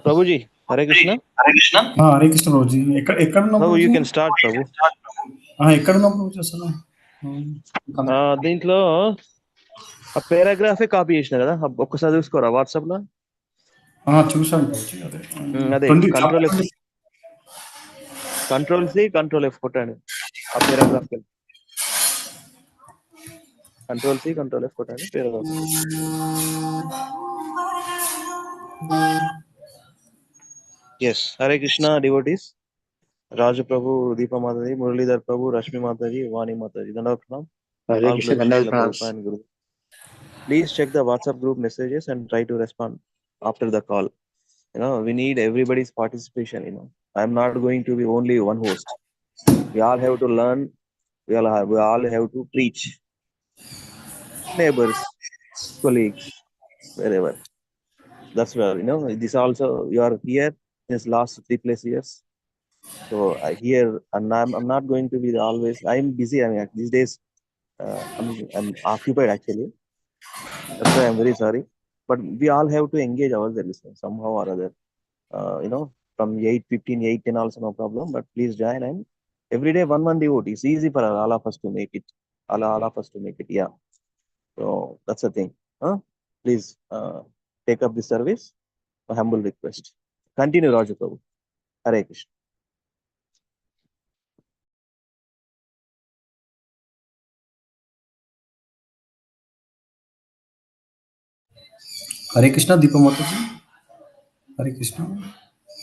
Prabhuji, Hare Krishna. Hare Krishna Prabhuji ఎక్కడున్నా Prabhu, you Prabhuji can start, Prabhu. ఎక్కడున్నా ప్రభుజీ అసలు దీంట్లో ఆ పారాగ్రాఫే కాపీ చేసిన కదా, ఒక్కసారి చూసుకోరా వాట్సాప్ లో. చూసాను ప్రభుజీ అదే అదే కంట్రోల్ ఎఫ్ కొట్టండి. ఆ పారాగ్రాఫ్ కంట్రోల్ ఎఫ్ కొట్టండి. Paragraph yes. Hare Krishna devotees. Raju prabhu, Deepa mataji, Muralidhar prabhu, Rashmi mataji, Vani mataji, దండవత్నం. Hare Krishna, Dandal Pranams. Please check the WhatsApp group messages and try to respond after the call. We need everybody's participation. I'm not going to be only one host. We all have to learn. We all have to preach. Neighbors, colleagues, wherever. That's where, this also, you are here since last 3+ years. So here, and I'm not going to be always. I'm busy. I mean, these days, I'm occupied actually. That's why I'm very sorry. But we all have to engage ourselves somehow or other. From 8:15, 8:10 also no problem. But please join, and every day one devotee. It's easy for all of us to make it. All of us to make it. Yeah. So that's the thing. Please take up this service. A humble request. Continue, Raju Prabhu. Hare Krishna. Hare Krishna Deepa Mataji. Hare Krishna.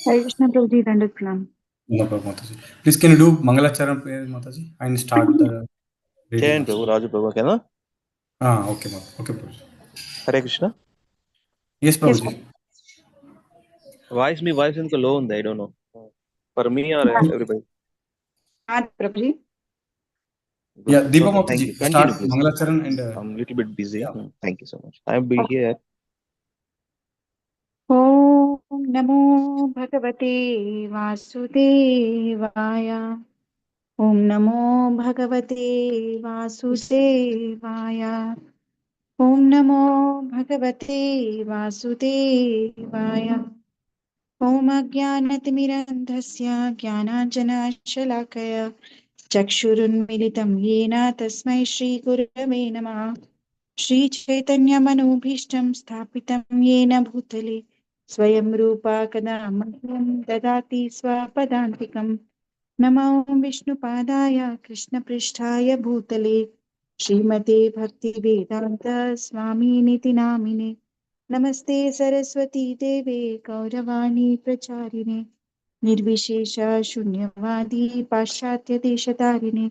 Hare Krishna Prabhuji, Dandal Pranam. No problem, Mataji. Please, can you do Mangalacharan prayer, Mataji, and start the reading? Chain Prabhu, Raju Prabhu, okay, no? Okay, okay, Prabhu. Hare Krishna. Yes, Prabhuji. Voice in the low, I don't know. For me or everybody? Prabhuji. Yeah, Deepa okay, Mataji, start continue, Mangalacharan and... I'm a little bit busy. Yeah. Thank you so much. I'll be here. Om Namo Bhagavate Vasudevaya. Om Namo Bhagavate Vasudevaya. Om Namo Bhagavate Vasudevaya. Om Ajnanatimirandhasya Jnananjanashalakaya Chakshurunmilitam Yena Tasmai Shri Gurave Namah. Shri Chaitanya Manubhishtam Sthapitam Yena Bhutale Swayam Rupa Kada Mahyam Dadati Swapadantikam. Namo Vishnu Padaya Krishna Pristhaya Bhutale Srimate Bhakti Vedanta Swami Niti Namine. Namaste Saraswati Deve Gauravani Pracharine Nirvishesha Shunyavadi Paschatya Deshatarine.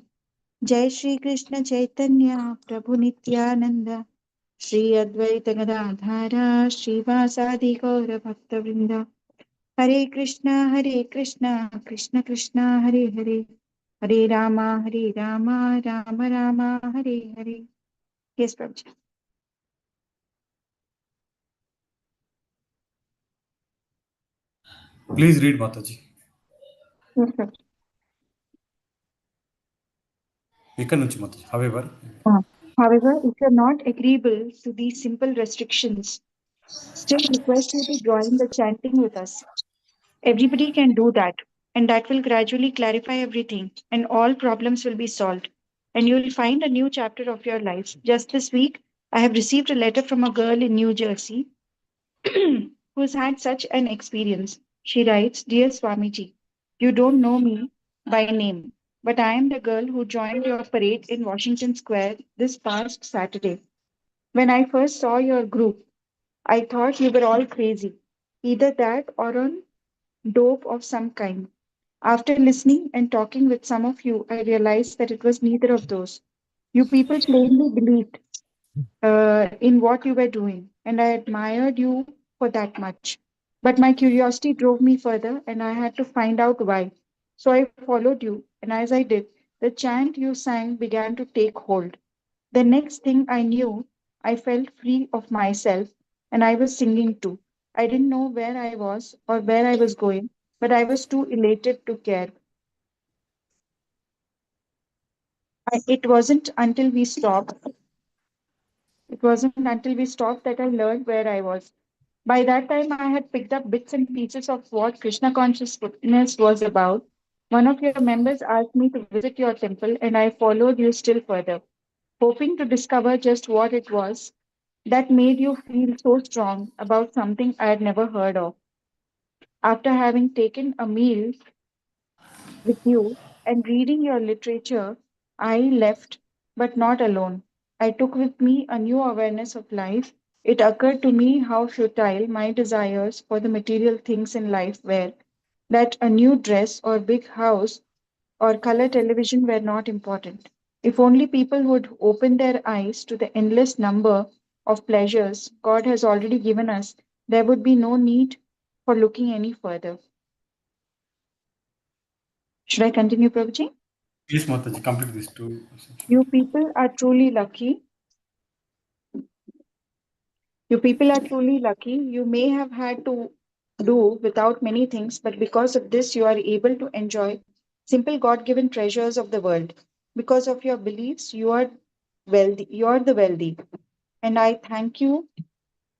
Jai Shri Krishna Chaitanya Prabhu Nityananda Shri Advaita Gadadhara Srivasadi Gaura Bhakta Vrinda. Hare Krishna Krishna Krishna Hare Hare Hare Rama Rama Rama Hare Hare. Yes, Prabhuji. Please read, Mataji. Yes, Prabhuji. However, if you're not agreeable to these simple restrictions, still request you to join the chanting with us. Everybody can do that, and that will gradually clarify everything, and all problems will be solved, and you will find a new chapter of your life. Just this week, I have received a letter from a girl in New Jersey who's had such an experience. She writes, "Dear Swamiji, you don't know me by name, but I am the girl who joined your parade in Washington Square this past Saturday. When I first saw your group, I thought you were all crazy, either that or on dope of some kind. After listening and talking with some of you, I realized that it was neither of those. You people plainly believed in what you were doing, and I admired you for that much. But my curiosity drove me further, and I had to find out why. So I followed you, and as I did, the chant you sang began to take hold. The next thing I knew, I felt free of myself, and I was singing too. I didn't know where I was or where I was going, but I was too elated to care. It wasn't until we stopped. It wasn't until we stopped that I learned where I was. By that time, I had picked up bits and pieces of what Krishna consciousness was about. One of your members asked me to visit your temple, and I followed you still further, hoping to discover just what it was that made you feel so strong about something I had never heard of. After having taken a meal with you and reading your literature, I left, but not alone. I took with me a new awareness of life. It occurred to me how futile my desires for the material things in life were, that a new dress or big house or color television were not important. If only people would open their eyes to the endless number of pleasures God has already given us, there would be no need for looking any further. Should I continue, Prabhuji? Please, Mataji, complete these two sections. You people are truly lucky. You people are truly lucky. You may have had to do without many things, but because of this, you are able to enjoy simple God given treasures of the world. Because of your beliefs, you are wealthy. You are the wealthy. And I thank you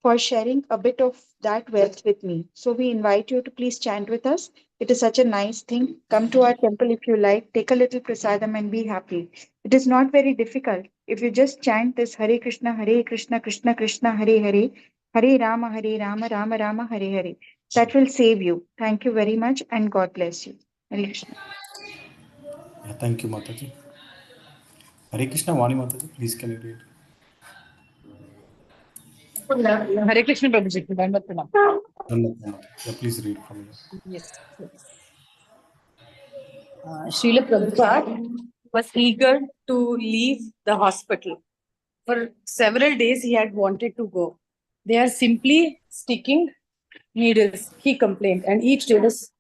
for sharing a bit of that wealth with me. So we invite you to please chant with us. It is such a nice thing. Come to our temple if you like, take a little prasadam and be happy. It is not very difficult. If you just chant this Hare Krishna, Krishna Krishna, Hare Hare, Hare Rama, Rama Rama, Hare Hare. That will save you. Thank you very much and God bless you. Hare Krishna. Yeah, thank you, Mataji. Hare Krishna, Vani Mataji, please can you read? Hare Krishna Prabhuji, Dandavat Pranam. Mataji. Yeah, please read from you. Yes. Srila Prabhupada was eager to leave the hospital. For several days, he had wanted to go. They are simply sticking needles, he complained, and each day was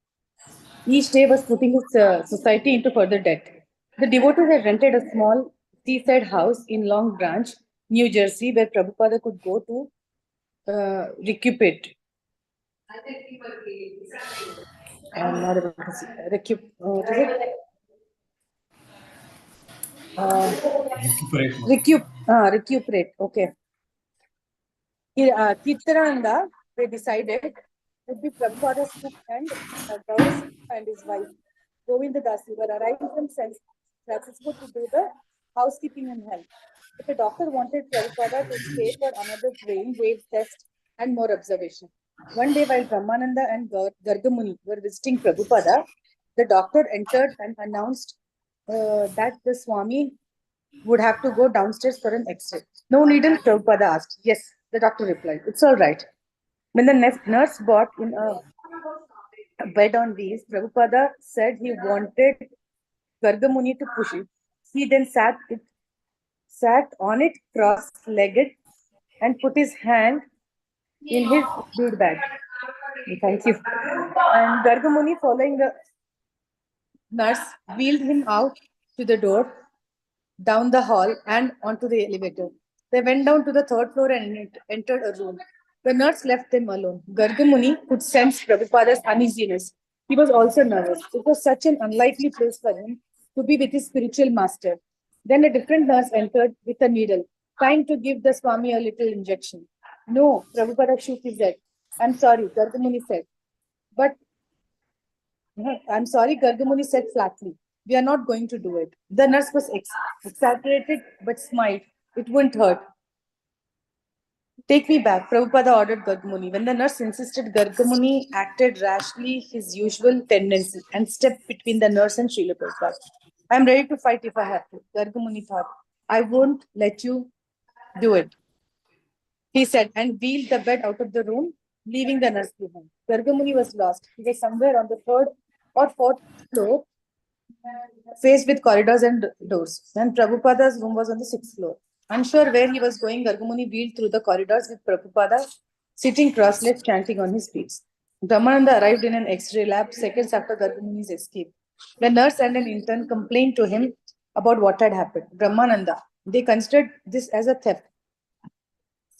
putting his society into further debt. The devotees had rented a small seaside house in Long Branch, New Jersey, where Prabhupada could go to recuperate. I'm not able to see. What is it? Recuperate. Recuperate. Okay. Chitranda, they decided would be Prabhupada's cook and Gaura's and his wife, Govinda Dasi, were arriving from San Francisco to do the housekeeping and help. But the doctor wanted Prabhupada to stay for another brain wave test and more observation. One day, while Brahmananda and Gargamuni were visiting Prabhupada, the doctor entered and announced that the Swami would have to go downstairs for an X-ray. No needle, Prabhupada asked. Yes, the doctor replied. It's all right. When the nurse brought in a bed on wheels, Prabhupada said he wanted Gargamuni to push it. He then sat on it cross-legged and put his hand in his bead bag. Thank you. And Gargamuni, following the nurse, wheeled him out to the door, down the hall, and onto the elevator. They went down to the third floor and entered a room. The nurse left them alone. Gargamuni could sense Prabhupada's uneasiness. He was also nervous. It was such an unlikely place for him to be with his spiritual master. Then a different nurse entered with a needle, trying to give the Swami a little injection. No, Prabhupada shook his head. I'm sorry, Gargamuni said. But I'm sorry, Gargamuni said flatly. We are not going to do it. The nurse was exaggerated but smiled. It wouldn't hurt. Take me back, Prabhupada ordered Gargamuni. When the nurse insisted, Gargamuni acted rashly, his usual tendency, and stepped between the nurse and Srila Prabhupada. I'm ready to fight if I have to, Gargamuni thought. I won't let you do it, he said, and wheeled the bed out of the room, leaving the nurse behind. Gargamuni was lost. He was somewhere on the third or fourth floor, faced with corridors and doors. And Prabhupada's room was on the sixth floor. Unsure where he was going, Gargamuni wheeled through the corridors with Prabhupada sitting cross-legged, chanting on his feet. Brahmananda arrived in an X-ray lab seconds after Gargamuni's escape. The nurse and an intern complained to him about what had happened. Brahmananda, they considered this as a theft.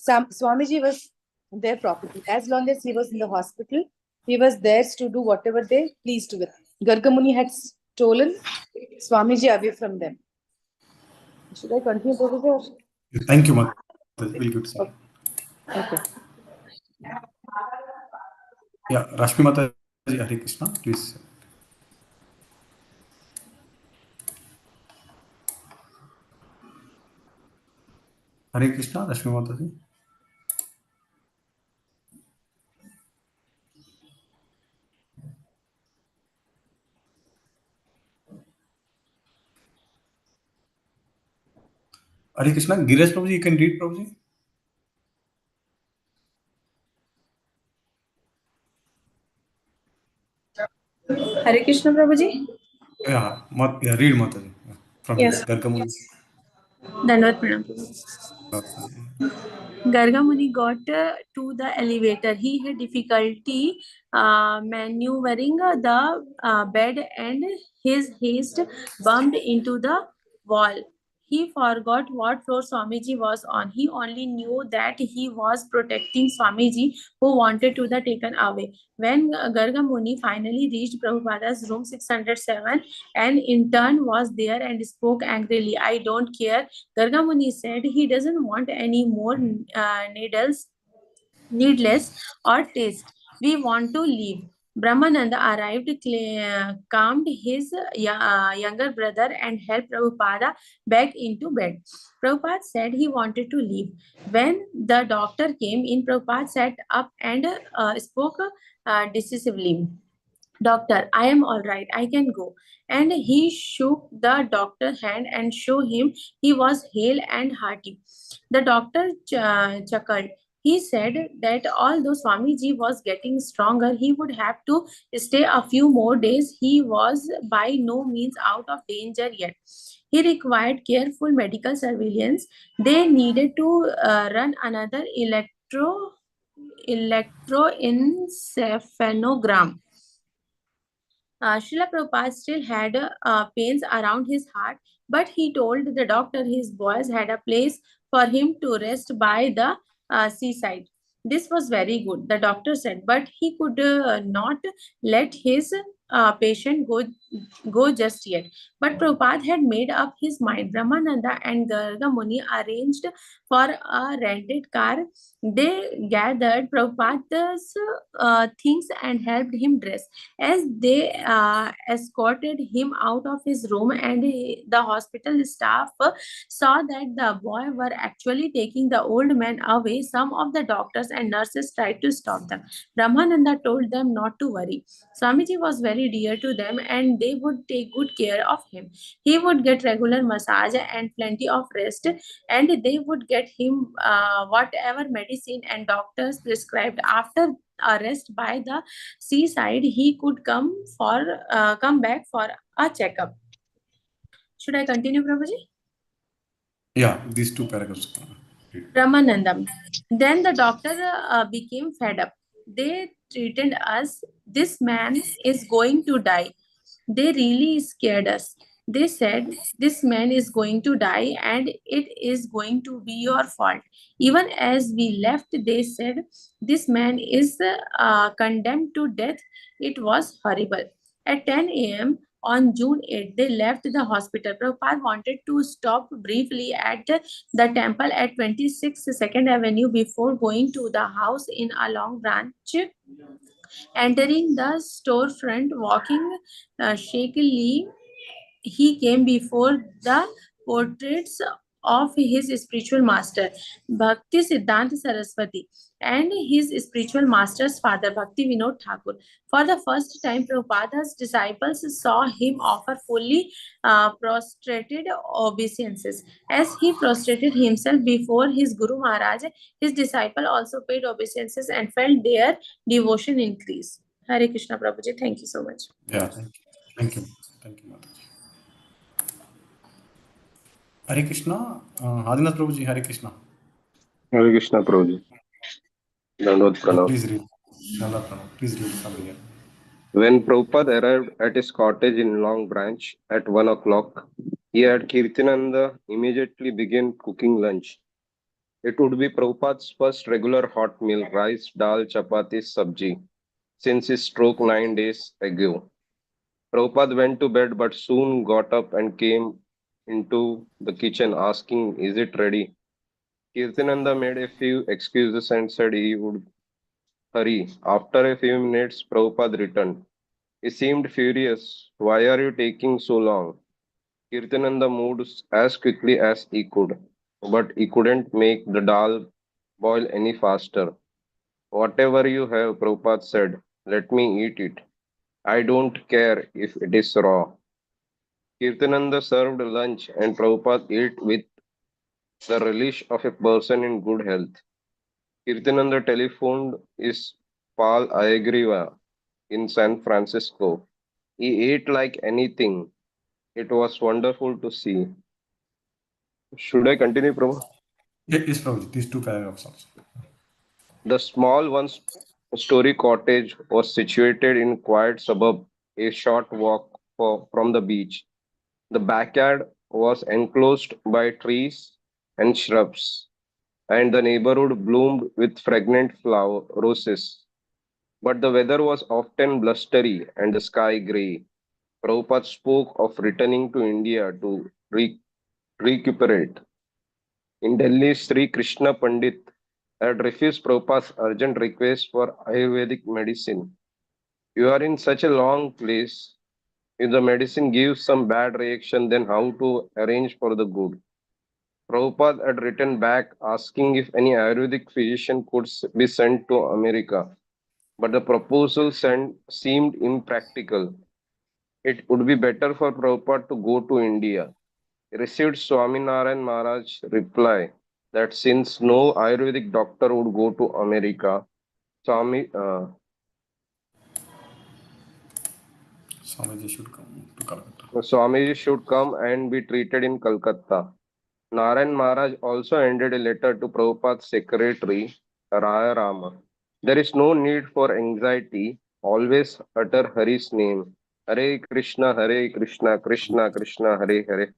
Swamiji was their property. As long as he was in the hospital, he was theirs to do whatever they pleased with. Gargamuni had stolen Swamiji away from them. Should I continue, Professor? Thank you, Mataji. Very good, sir. Okay. Yeah, Rashmi Mataji, Hare Krishna, please. Hare Krishna, Rashmi Mataji. Hare Krishna, Giresh Prabhuji, you can read, Prabhuji. Hare Krishna, Prabhuji. Yeah, read Mataji. Yeah, from here, Yes. Gargamuni. Dandavat Pranam, Prabhuji. Gargamuni got to the elevator. He had difficulty maneuvering the bed, and his haste bumped into the wall. He forgot what floor Swamiji was on. He only knew that he was protecting Swamiji, who wanted to be taken away. When Gargamuni finally reached Prabhupada's room 607, an intern was there and spoke angrily. I don't care. Gargamuni said he doesn't want any more needles, needless or taste. We want to leave. Brahmananda arrived, calmed his younger brother, and helped Prabhupada back into bed. Prabhupada said he wanted to leave. When the doctor came in, Prabhupada sat up and spoke decisively. Doctor, I am all right. I can go. And he shook the doctor's hand and showed him he was hale and hearty. The doctor chuckled. He said that although Swamiji was getting stronger, he would have to stay a few more days. He was by no means out of danger yet. He required careful medical surveillance. They needed to run another electroencephalogram. Srila Prabhupada still had pains around his heart, but he told the doctor his boys had a place for him to rest by the seaside. This was very good, the doctor said, but he could not let his patient go just yet. But Prabhupada had made up his mind. Brahmananda and Garga Muni arranged for a rented car. They gathered Prabhupada's things and helped him dress. As they escorted him out of his room, and the hospital staff saw that the boy were actually taking the old man away, some of the doctors and nurses tried to stop them. Brahmananda told them not to worry. Swamiji was very dear to them and they would take good care of him. He would get regular massage and plenty of rest, and they would get him whatever medicine and doctors prescribed. After a rest by the seaside, he could come back for a checkup. Should I continue, Prabhuji? Yeah, these two paragraphs. Read. Ramanandam. Then the doctor became fed up. They treated us. This man is going to die. They really scared us. They said, this man is going to die and it is going to be your fault. Even as we left, they said, this man is condemned to death. It was horrible. At 10 a.m. on June 8th, they left the hospital. Prabhupada wanted to stop briefly at the temple at 26 2nd Avenue before going to the house in a long branch. Entering the storefront, walking shakily, he came before the portraits of his spiritual master, Bhakti Siddhanta Saraswati, and his spiritual master's father, Bhakti Vinod Thakur. For the first time, Prabhupada's disciples saw him offer fully prostrated obeisances. As he prostrated himself before his Guru Maharaj, his disciple also paid obeisances and felt their devotion increase. Hare Krishna Prabhuji, thank you so much. Yeah, thank you. Thank you, Mataji. Hare Krishna, Adinath Prabhuji, Hare Krishna. Hare Krishna, Prabhuji. Dandavat Pranam. Please read. Dandavat Pranam. Please read from here. When Prabhupada arrived at his cottage in Long Branch at 1 o'clock, he had Kirtananda immediately begin cooking lunch. It would be Prabhupada's first regular hot meal, rice, dal, chapati, sabji, since his stroke 9 days ago. Prabhupada went to bed but soon got up and came into the kitchen asking, is it ready? Kirtananda made a few excuses and said he would Hurry. After a few minutes, Prabhupada returned. He seemed furious. Why are you taking so long? Kirtananda moved as quickly as he could, but he couldn't make the dal boil any faster. Whatever you have, Prabhupada said, let me eat it. I don't care if it is raw. Kirtananda served lunch and Prabhupada ate with the relish of a person in good health. Kirtananda telephoned his pal Ayagriva in San Francisco. He ate like anything. It was wonderful to see. Should I continue, Prabhu? Yes, Prabhuji, these two paragraphs also. The small one-story cottage was situated in a quiet suburb, a short walk from the beach. The backyard was enclosed by trees and shrubs, and the neighborhood bloomed with fragrant flower roses. But the weather was often blustery and the sky grey. Prabhupada spoke of returning to India to recuperate. In Delhi, Sri Krishna Pandit had refused Prabhupada's urgent request for Ayurvedic medicine. You are in such a long place. If the medicine gives some bad reaction, then how to arrange for the good? Prabhupada had written back asking if any Ayurvedic physician could be sent to America, but the proposal seemed impractical. It would be better for Prabhupada to go to India. He received Swaminarayan Maharaj's reply that since no Ayurvedic doctor would go to America, Swami, uh, Swamiji should come to Calcutta. Swamiji should come and be treated in Calcutta. Narayan Maharaj also ended a letter to Prabhupada's secretary, Raya Rama. There is no need for anxiety. Always utter Hari's name. Hare Krishna, Krishna Krishna, Hare Hare.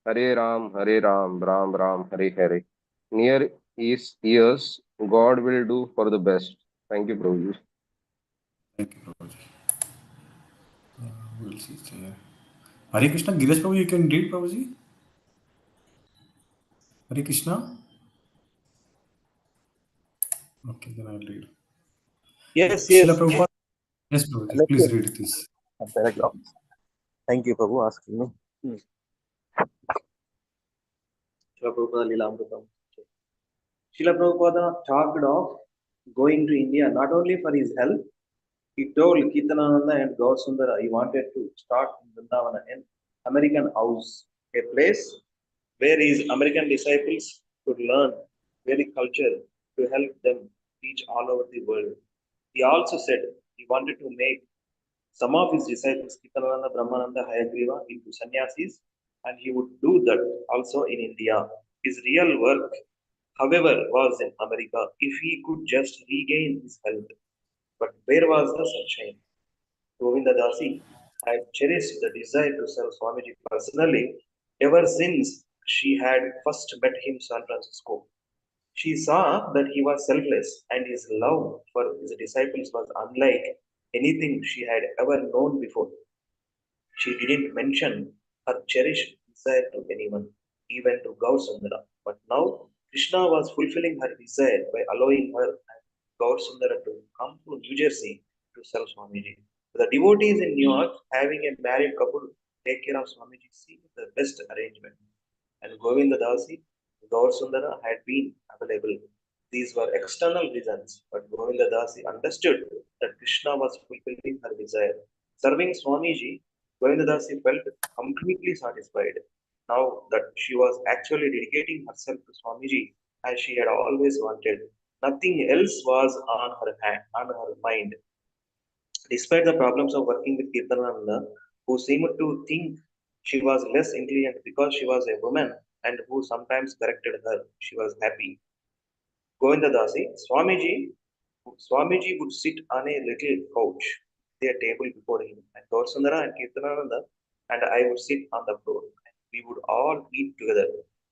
Hare Ram, Ram Ram, Hare Hare. Near his ears, God will do for the best. Thank you, Prabhuji. Thank you, Prabhuji. We'll see it here. Hare Krishna, Giresh Prabhu, you can read, Prabhuji. Hare Krishna. Okay, then I'll read. Yes, Srila yes. Prabhupada. Yes, Prabhuji, Let's please go. read this. Paragraph. Thank you, Prabhu, asking me. Srila Prabhupada Lilamritam. Srila Prabhupada talked of going to India not only for his health. He told Kirtanananda and Gaur Sundara he wanted to start in Vrindavana, an American house, a place where his American disciples could learn Vedic culture to help them teach all over the world. He also said he wanted to make some of his disciples, Kirtanananda, Brahmananda, Hayagriva, into sannyasis, and he would do that also in India. His real work, however, was in America if he could just regain his health. But where was the sunshine? Govinda Dasi had cherished the desire to serve Swamiji personally ever since she had first met him in San Francisco. She saw that he was selfless and his love for his disciples was unlike anything she had ever known before. She didn't mention her cherished desire to anyone, even to Gaur But now Krishna was fulfilling her desire by allowing her and Gaur to come to New Jersey to serve Swamiji. The devotees in New York having a married couple take care of Swamiji seemed the best arrangement. And Govinda Dasi, Gaur had been available. These were external reasons, but Govinda Dasi understood that Krishna was fulfilling her desire. Serving Swamiji, Govinda Dasi felt completely satisfied now that she was actually dedicating herself to Swamiji as she had always wanted. Nothing else was on her mind. Despite the problems of working with Kirtananda, who seemed to think she was less intelligent because she was a woman and who sometimes corrected her, she was happy. Govinda Dasi, Swamiji would sit on a little couch, their table before him, and Gaurasundara and Kirtananda and I would sit on the floor. We would all eat together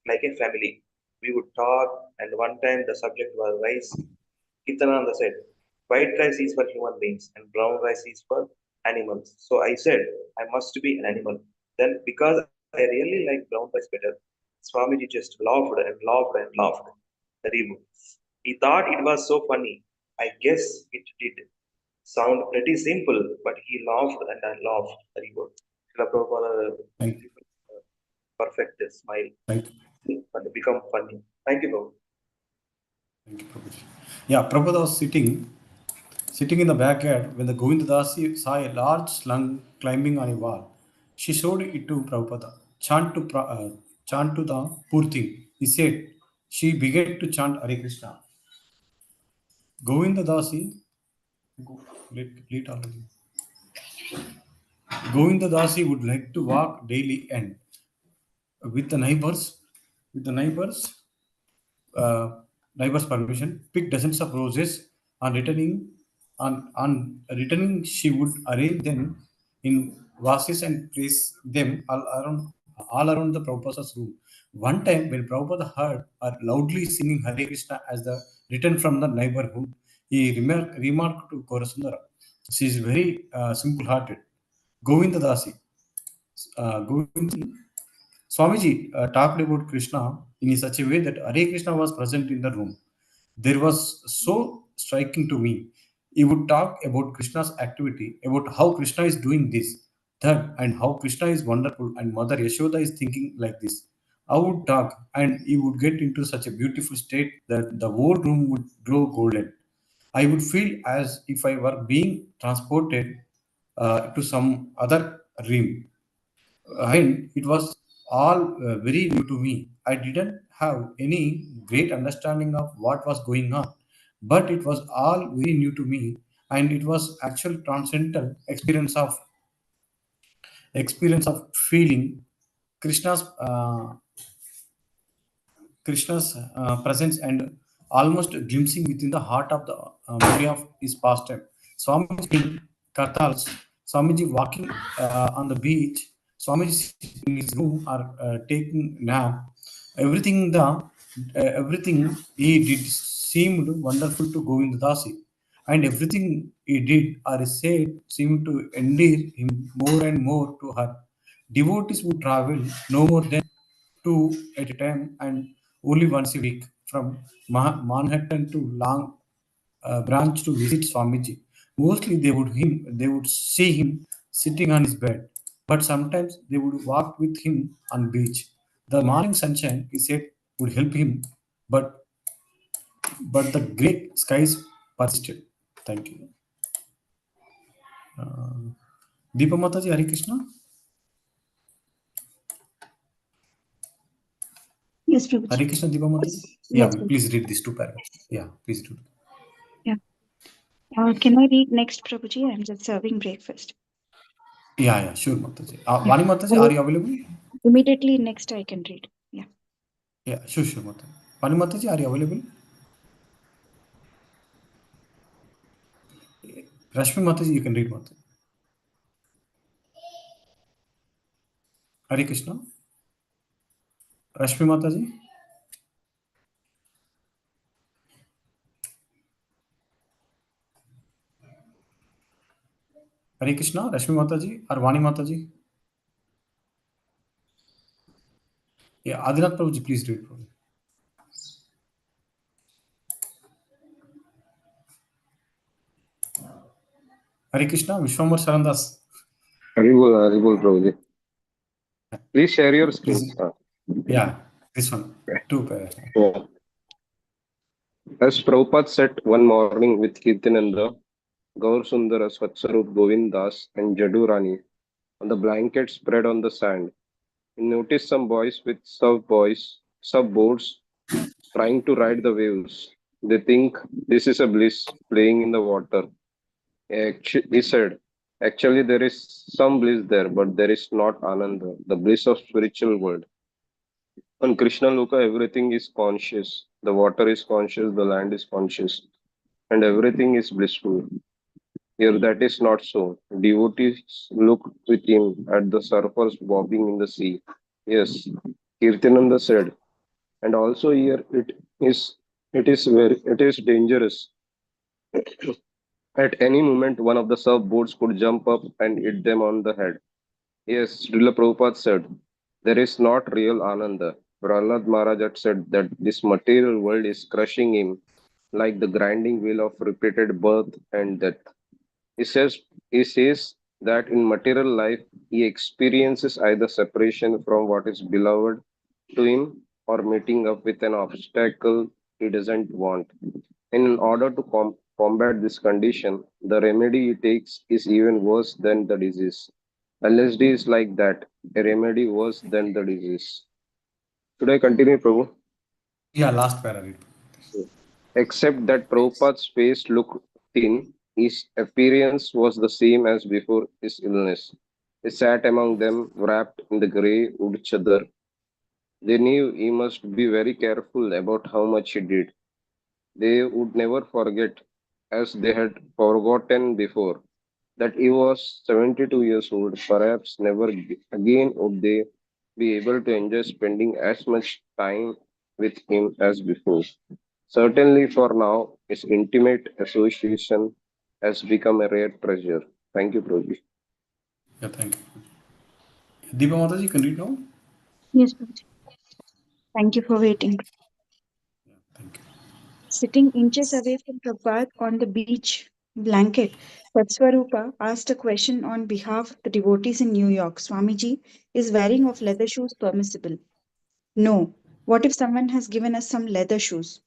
like a family. We would talk, and one time the subject was rice. Kirtananda said, white rice is for human beings and brown rice is for animals. So I said, I must be an animal. Then, because I really like brown rice better, Swamiji just laughed and laughed and laughed. Very good. He thought it was so funny. I guess it did sound pretty simple, but he laughed and I laughed. Very good. Srila Prabhupada Thank, perfect smile thank, and become funny. Thank you, Prabhu. thank you, Prabhuji. Yeah, Prabhupada was sitting in the backyard when the Govinda Dasi saw a large slug climbing on a wall. She showed it to Prabhupada. Chant to the poor thing. He said. She began to chant Hare Krishna. Govinda Dasi, late already. Govinda Dasi would like to walk daily and with the neighbors, with the neighbors, uh, neighbors' permission, pick dozens of roses. On returning, on returning, she would arrange them in vases and place them all around the Prabhupada's room. One time, when Prabhupada heard her loudly singing Hare Krishna as the return from the neighborhood, he remarked to Korasundara, she is very simple-hearted. Govinda Dasi, Govinda Swamiji talked about Krishna in such a way that Hare Krishna was present in the room. There was so striking to me. He would talk about Krishna's activity, about how Krishna is doing this, that, and how Krishna is wonderful, and Mother Yashoda is thinking like this. I would talk, and he would get into such a beautiful state that the whole room would glow golden. I would feel as if I were being transported to some other realm, and it was all very new to me. I didn't have any great understanding of what was going on, but it was all very new to me, and it was actual transcendental experience of feeling Krishna's Krishna's presence and almost glimpsing within the heart of the memory of his pastime. Swamiji Kartals, Swamiji walking on the beach, Swamiji sitting in his room or taking nap. Everything he did seemed wonderful to Govinda Dasi, and everything he did or said seemed to endear him more and more to her. Devotees would travel no more than two at a time and only once a week from Manhattan to Long Branch to visit Swamiji. Mostly they would see him sitting on his bed, but sometimes they would walk with him on beach. The morning sunshine, he said, would help him, but the grey skies persisted. Thank you. Deepa Mataji, Hare Krishna. Yes, Prabhuji. Hare Krishna, Deepa Mataji. Yeah, Yes, Prabhuji. please read these two paragraphs. Yeah, please do. Yeah. Can I read next, Prabhuji? I'm just serving breakfast. Yeah, sure, Mataji. Yeah. Vani Mataji, are you available? Immediately next I can read. Yeah. Yeah, sure, Mataji. Vani Mataji, are you available? Rashmi Mataji, you can read Mataji. Hare Krishna. Rashmi Mataji. Hare Krishna, Rashmi Mataji or Vani Mataji. Yeah, Adinath Prabhuji, please read. Prabhuji. Hare Krishna, Vishwambar Sarandas. Haribol, Prabhuji. Please share your screen. Please. Yeah, this one. Two. Yeah. As Prabhupada sat one morning with Kirtananda, Gaur Sundara, Svatsarup, Govind Das, and Jadu Rani on the blanket spread on the sand, he noticed some boys with surfboards trying to ride the waves. They think this is a bliss playing in the water. He said, actually, there is some bliss there, but there is not Ananda, the bliss of spiritual world. On Krishna Loka, everything is conscious. The water is conscious, the land is conscious, and everything is blissful. Here, that is not so. Devotees look with him at the surfers bobbing in the sea. Yes, Kirtananda said, and also here it is dangerous. At any moment, one of the surfboards could jump up and hit them on the head. Yes, Srila Prabhupada said, there is not real Ananda. Prahlad Maharaj had said that this material world is crushing him like the grinding wheel of repeated birth and death. He says, he says that in material life, he experiences either separation from what is beloved to him or meeting up with an obstacle he doesn't want. In order to combat this condition, the remedy he takes is even worse than the disease. LSD is like that, a remedy worse than the disease. Should I continue, Prabhu? Yeah, last paragraph. Except that Prabhupada's face looked thin, his appearance was the same as before his illness. He sat among them, wrapped in the grey wood chadar. They knew he must be very careful about how much he did. They would never forget, as they had forgotten before, that he was 72 years old. Perhaps never again would they be able to enjoy spending as much time with him as before. Certainly for now, his intimate association has become a rare treasure. Thank you, Prabhu. Yeah, thank you. Deepa Mataji, can you read now? Yes, Prabhuji. Thank you for waiting. Yeah, thank you. Sitting inches away from Prabhat on the beach blanket, Satswarupa asked a question on behalf of the devotees in New York. Swamiji, is wearing of leather shoes permissible? No. What if someone has given us some leather shoes?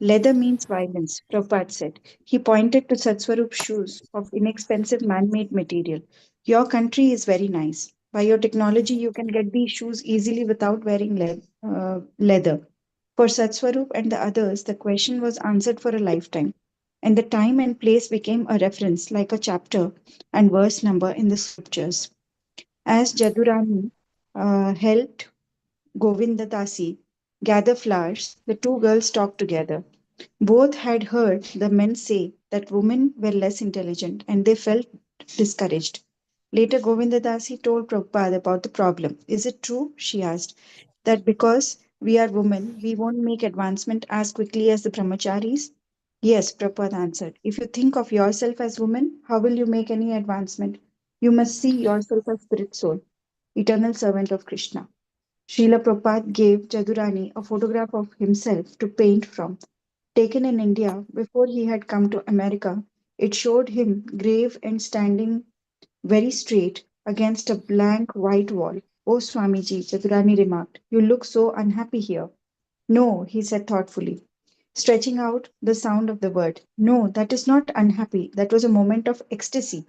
Leather means violence, Prabhupada said. He pointed to Satswarup shoes of inexpensive man made material. Your country is very nice. By your technology, you can get these shoes easily without wearing leather. For Satswarup and the others, the question was answered for a lifetime. And the time and place became a reference, like a chapter and verse number in the scriptures. As Jadurani helped Govinda Dasi gather flowers, the two girls talked together. Both had heard the men say that women were less intelligent and they felt discouraged. Later, Govindadasi told Prabhupada about the problem. Is it true, she asked, that because we are women, we won't make advancement as quickly as the brahmacharis? Yes, Prabhupada answered. If you think of yourself as woman, how will you make any advancement? You must see yourself as spirit soul, eternal servant of Krishna. Srila Prabhupada gave Jadurani a photograph of himself to paint from. Taken in India before he had come to America, it showed him grave and standing very straight against a blank white wall. Oh, Swamiji, Jadurani remarked, you look so unhappy here. No, he said thoughtfully, stretching out the sound of the word. No, that is not unhappy. That was a moment of ecstasy.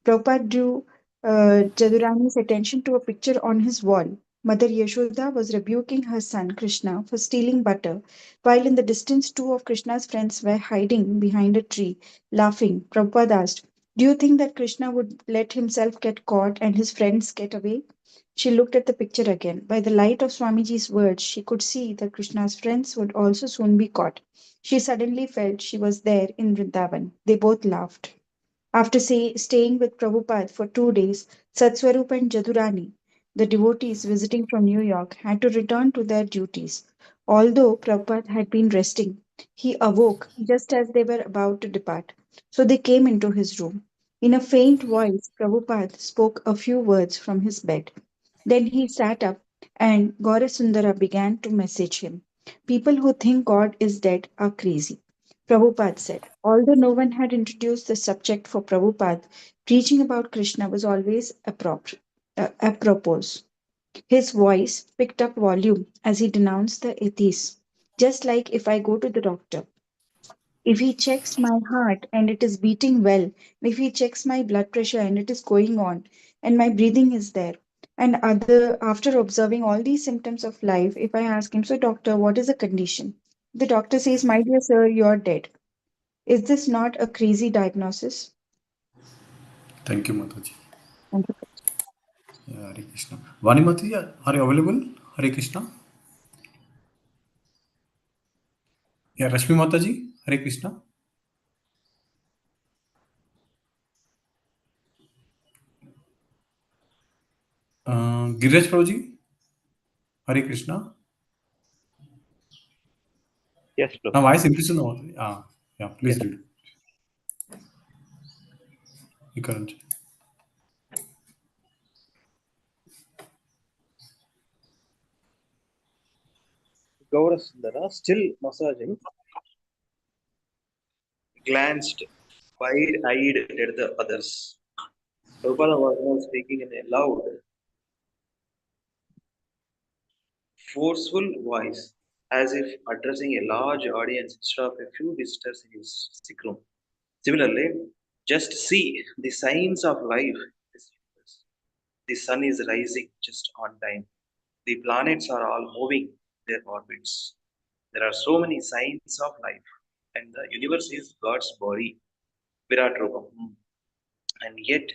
Prabhupada drew Jadurani's attention to a picture on his wall. Mother Yashoda was rebuking her son Krishna for stealing butter, while in the distance two of Krishna's friends were hiding behind a tree, laughing. Prabhupada asked, do you think that Krishna would let himself get caught and his friends get away? She looked at the picture again. By the light of Swamiji's words, she could see that Krishna's friends would also soon be caught. She suddenly felt she was there in Vrindavan. They both laughed. After staying with Prabhupada for 2 days, Satswarup and Jadurani, the devotees visiting from New York, had to return to their duties. Although Prabhupada had been resting, he awoke just as they were about to depart. So they came into his room. In a faint voice, Prabhupada spoke a few words from his bed. Then he sat up and Gaurasundara began to message him. People who think God is dead are crazy. Prabhupada said. Although no one had introduced the subject for Prabhupada, preaching about Krishna was always apropos. His voice picked up volume as he denounced the atheists. Just like if I go to the doctor, if he checks my heart and it is beating well, if he checks my blood pressure and it is going on, and my breathing is there, and after observing all these symptoms of life, if I ask him, so doctor, what is the condition? The doctor says, my dear sir, you're dead. Is this not a crazy diagnosis? Thank you, Mataji. Thank you. Yeah, Hare Krishna. Vani Mataji, are you available? Hare Krishna. Yeah, Rashmi Mataji, Hare Krishna. Giriraj Prabhuji, Hare Krishna. Yes, నా Prabhu. Voice వినిపిస్తుందా? Yeah please Yes. Read ఇక్కడ నుంచి. Gaurasundara still massaging glanced wide-eyed at the others. Prabhupada was now speaking in a loud, forceful voice, as if addressing a large audience instead of a few visitors in his sick room. Similarly, just see the signs of life in this universe. The sun is rising just on time. The planets are all moving their orbits. There are so many signs of life, and the universe is God's body, Virat Rupam. And yet,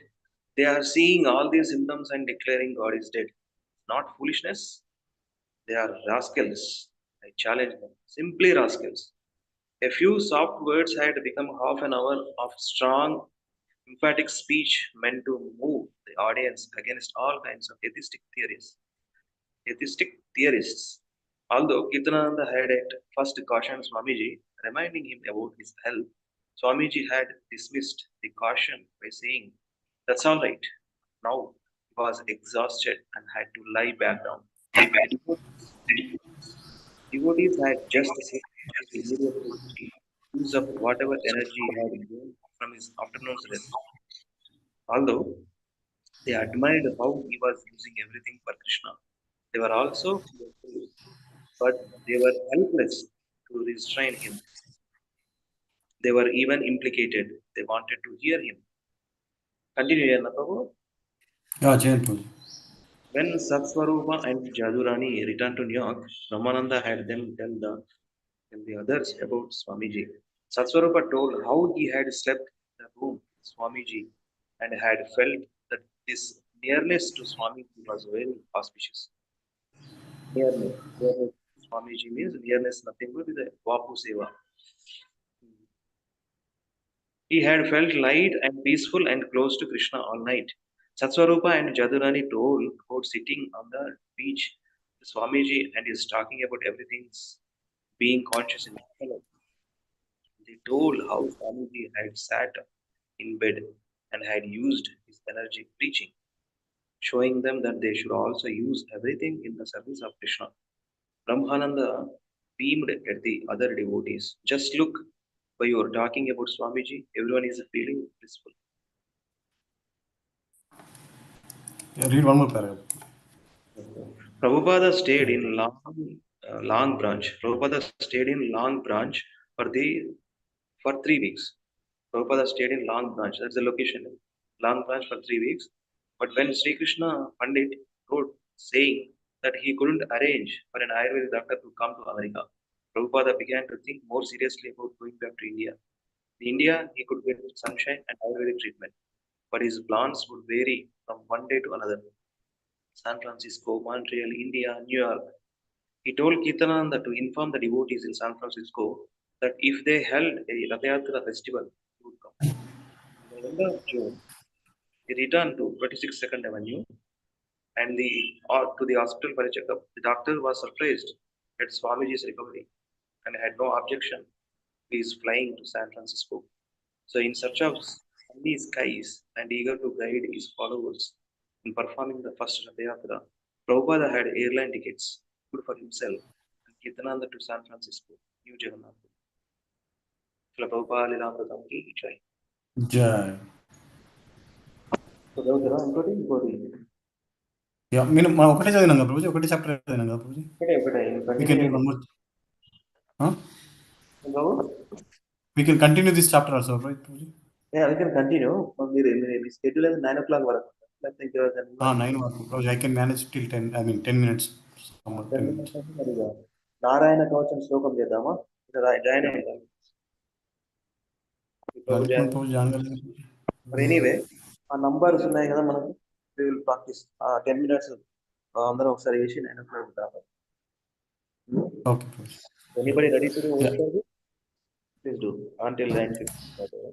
they are seeing all these symptoms and declaring God is dead. Not foolishness, they are rascals. I challenge them. Simply rascals. A few soft words had become half an hour of strong, emphatic speech meant to move the audience against all kinds of atheistic theorists. Although Kirtananda had at first cautioned Swamiji, reminding him about his health, Swamiji had dismissed the caution by saying, "That's all right." Now he was exhausted and had to lie back down. The devotees had just seen him immediately use up whatever energy he had gained from his afternoon's rest. Although they admired how he was using everything for Krishna, they were also fearful, but they were helpless to restrain him. They were even implicated. They wanted to hear him. Continue, Yana Prabhu. Yeah, Jain Prabhuji. When Satswarupa and Jadurani returned to New York, Ramananda had them tell the others about Swamiji. Satswarupa told how he had slept in the room with Swamiji and had felt that this nearness to Swamiji was very auspicious. Nearness to Swamiji means nearness, nothing but the Vapu Seva. He had felt light and peaceful and close to Krishna all night. Satswarupa and Jadurani told about sitting on the beach with Swamiji and is talking about everything's being conscious in Buffalo. They told how Swamiji had sat in bed and had used his energy preaching, showing them that they should also use everything in the service of Krishna. Brahmananda beamed at the other devotees. Just look, while you are talking about Swamiji, everyone is feeling blissful. Yeah, read one more paragraph. Prabhupada stayed in Long Branch. Prabhupada stayed in Long Branch for 3 weeks. Prabhupada stayed in Long Branch. That's the location. Long Branch for 3 weeks. But when Sri Krishna Pandit wrote saying that he couldn't arrange for an Ayurvedic doctor to come to America, Prabhupada began to think more seriously about going back to India. In India, he could get sunshine and Ayurvedic treatment, but his plans would vary from one day to another. San Francisco, Montreal, India, New York. He told Kirtananda to inform the devotees in San Francisco that if they held a Rathayatra festival, he would come. In the end of June, he returned to 26 Second Avenue and to the hospital for a checkup. The doctor was surprised at Swamiji's recovery and had no objection to his flying to San Francisco. So, in search of sunny skies and eager to guide his followers in performing the first Rathayatra, Prabhupada had airline tickets good for himself and Kirtananda to San Francisco, New Jagannath. Prabhupada Lilamratam ki jai. Jai. So, ఇంకోటి Yeah, మనం ఒకటే చదివినాం ప్రభుజీ, ఒకటే chapter చదివినాం కదా Prabhuji. We can read one more. Huh? We can continue this chapter also, right, Prabhuji? Yeah, we can continue. మీరు schedule is 9 o'clock వరకు. 9 వరకు Prabhuji. I can manage till 10, I mean 10 minutes. 10 minutes. Narayana కవచం శ్లోకం చేద్దామా? జాయిన్ అయ్యాం. ఎనీవే ఆ numbers ఉన్నాయి కదా మనకు, we will practice 10 minutes అందరం ఒకసారి వేసి 9 o'clock రావాలి. Okay, anybody ready to do it? Please do until 9:50.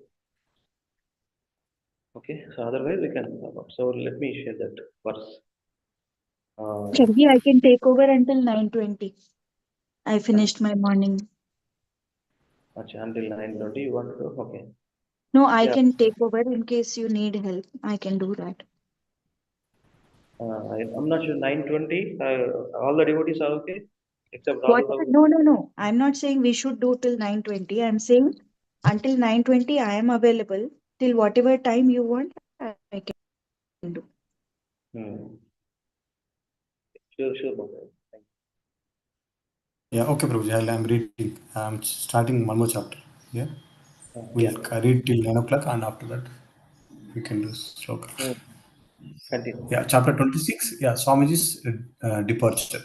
Okay, so otherwise we can so let me share that verse. Shargi, I can take over until 9:20. I finished my morning. Achha, until 9:20 you want to do? Okay. No, I can take over in case you need help. I can do that. I'm not sure 9:20. All the devotees are okay except What? No. I'm not saying we should do till 9:20. I'm saying Until 9:20, I am available. Till whatever time you want, I can do. Hmm. Sure, sure, Bhagwan. Thank Yeah, okay, Prabhuji. I'm reading. I'm starting one more chapter. Yeah, you. we'll Yeah. read till 9 o'clock, and after that, we can do Slkr. Hmm. Continue. Yeah, chapter 26. Yeah, Swamiji's departure.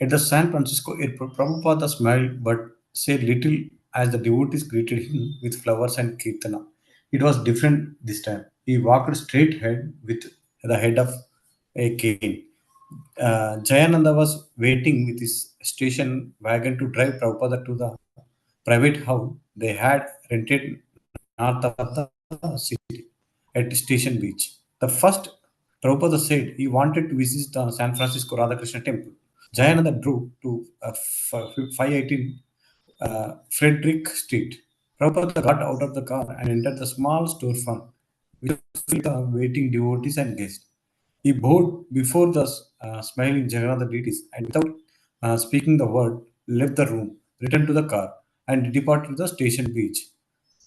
At the San Francisco airport, Prabhupada smiled but said little as the devotees greeted him with flowers and kirtana. It was different this time. He walked straight ahead with the head of a cane. Jayananda was waiting with his station wagon to drive Prabhupada to the private house they had rented north of the city at Station Beach. The first Prabhupada said he wanted to visit the San Francisco Radhakrishna temple. Jayananda drove to 518 Frederick Street. Prabhupada got out of the car and entered the small storefront, which was filled with waiting devotees and guests. He bowed before the smiling Jagannath deities and, without speaking the word, left the room, returned to the car, and departed to the station beach.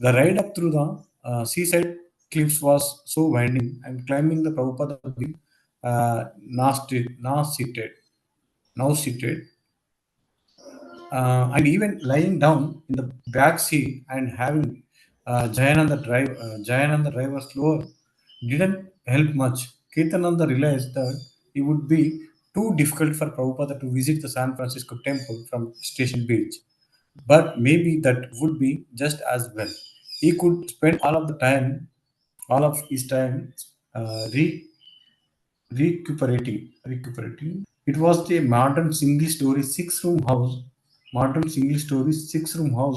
The ride up through the seaside cliffs was so winding, and climbing the Prabhupada being now seated, and even lying down in the back seat and having Jayananda driver slower didn't help much. Kirtananda realized that it would be too difficult for Prabhupada to visit the San Francisco temple from Station Beach. But maybe that would be just as well. He could spend all of his time uh, re- recuperating. It was a modern single-story six-room house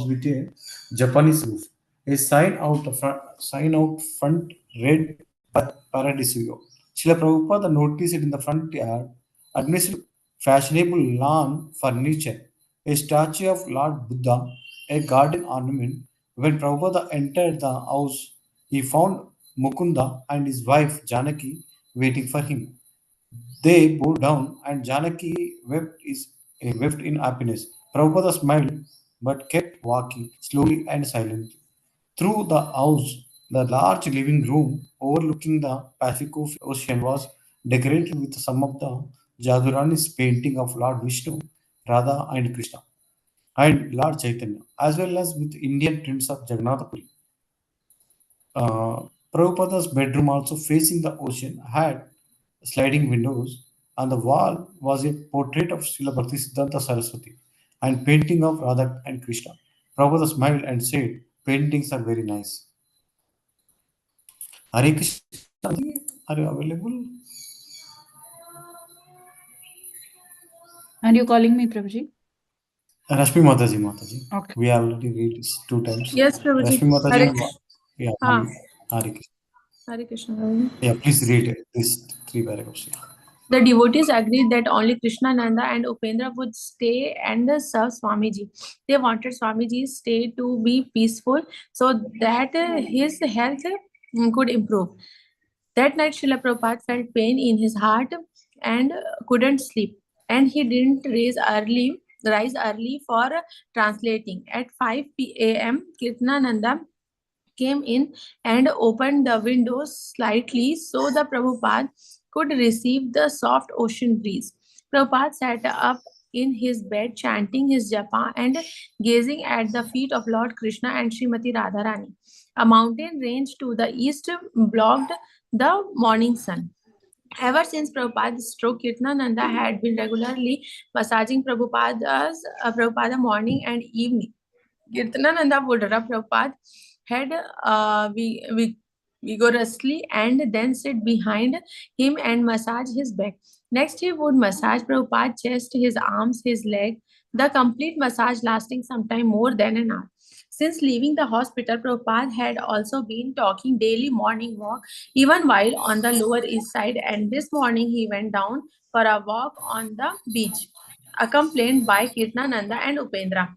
with a Japanese roof. A sign out front read Paradiso. Srila Prabhupada noticed in the front yard amidst fashionable lawn furniture, a statue of Lord Buddha, a garden ornament. When Prabhupada entered the house, he found Mukunda and his wife Janaki waiting for him. They bowed down, and Janaki wept in happiness. Prabhupada smiled but kept walking slowly and silently. Through the house, the large living room overlooking the Pacific Ocean was decorated with some of the Jadurani's painting of Lord Vishnu, Radha, and Krishna, and Lord Chaitanya, as well as with Indian prints of Jagannath Puri. Prabhupada's bedroom, also facing the ocean, had sliding windows. On the wall was a portrait of Srila Bhaktisiddhanta Saraswati and painting of Radha and Krishna. Prabhupada smiled and said, "Paintings are very nice." Hare Krishna, are you available? And you're calling me, Prabhuji? Rashmi Mataji. Okay. We already read this 2 times. Yes, Prabhuji. Rashmi Hare Mataji, Krishna. yeah, हाँ, Hare Krishna. Hare Krishna, Prabhuji. Yeah, please read these 3 paragraphs. Yeah. The devotees agreed that only Krishna Nanda and Upendra would stay and serve Swamiji. They wanted Swamiji's stay to be peaceful so that his health could improve. That night, Srila Prabhupada felt pain in his heart and couldn't sleep. And he didn't rise early for translating. At 5 a.m., Kirtananda came in and opened the windows slightly so the Prabhupada could receive the soft ocean breeze. Prabhupada sat up in his bed chanting his japa and gazing at the feet of Lord Krishna and Srimati Radharani. A mountain range to the east blocked the morning sun. Ever since Prabhupada's stroke, Kirtananda had been regularly massaging Prabhupada morning and evening. Kirtananda would rub Prabhupada's head vigorously and then sit behind him and massage his back. Next, he would massage Prabhupada's chest, his arms, his leg, the complete massage lasting sometime more than an hour. Since leaving the hospital, Prabhupada had also been talking daily morning walk, even while on the Lower East Side, and this morning he went down for a walk on the beach, accompanied by Kirtananda and Upendra.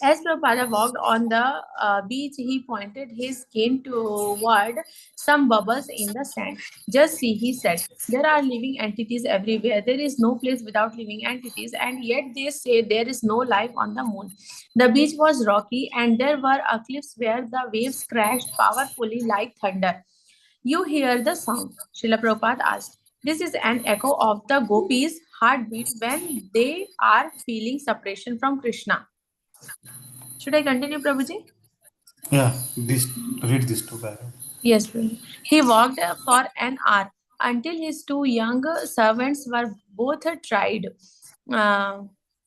As Prabhupada walked on the beach, he pointed his cane toward some bubbles in the sand. Just see, he said, there are living entities everywhere. There is no place without living entities, and yet they say there is no life on the moon. The beach was rocky, and there were cliffs where the waves crashed powerfully like thunder. You hear the sound, Srila Prabhupada asked. This is an echo of the gopis' heartbeat when they are feeling separation from Krishna. Should I continue, Prabhuji? Yeah, this read this two paragraph. Yes, Prabhuji. He walked for an hour until his two young servants were both uh,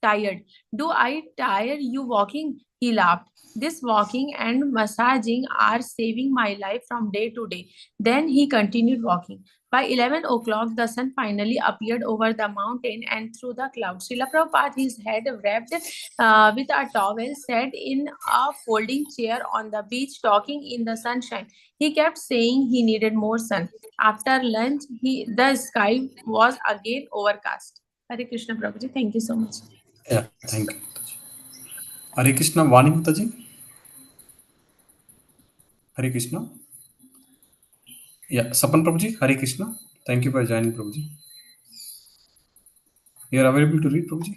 tired. Do I tire you walking? He laughed. This walking and massaging are saving my life from day to day. Then he continued walking. By 11 o'clock, the sun finally appeared over the mountain and through the clouds. Srila Prabhupada, his head wrapped with a towel, sat in a folding chair on the beach, talking in the sunshine. He kept saying he needed more sun. After lunch, the sky was again overcast. Hare Krishna Prabhuji, thank you so much. Yeah, thank you, Mataji. Hare Krishna, Vani Mataji. Hare Krishna. Yeah, Sapan Prabhuji, Hare Krishna. Thank you for joining, Prabhuji. You are available to read, Prabhuji?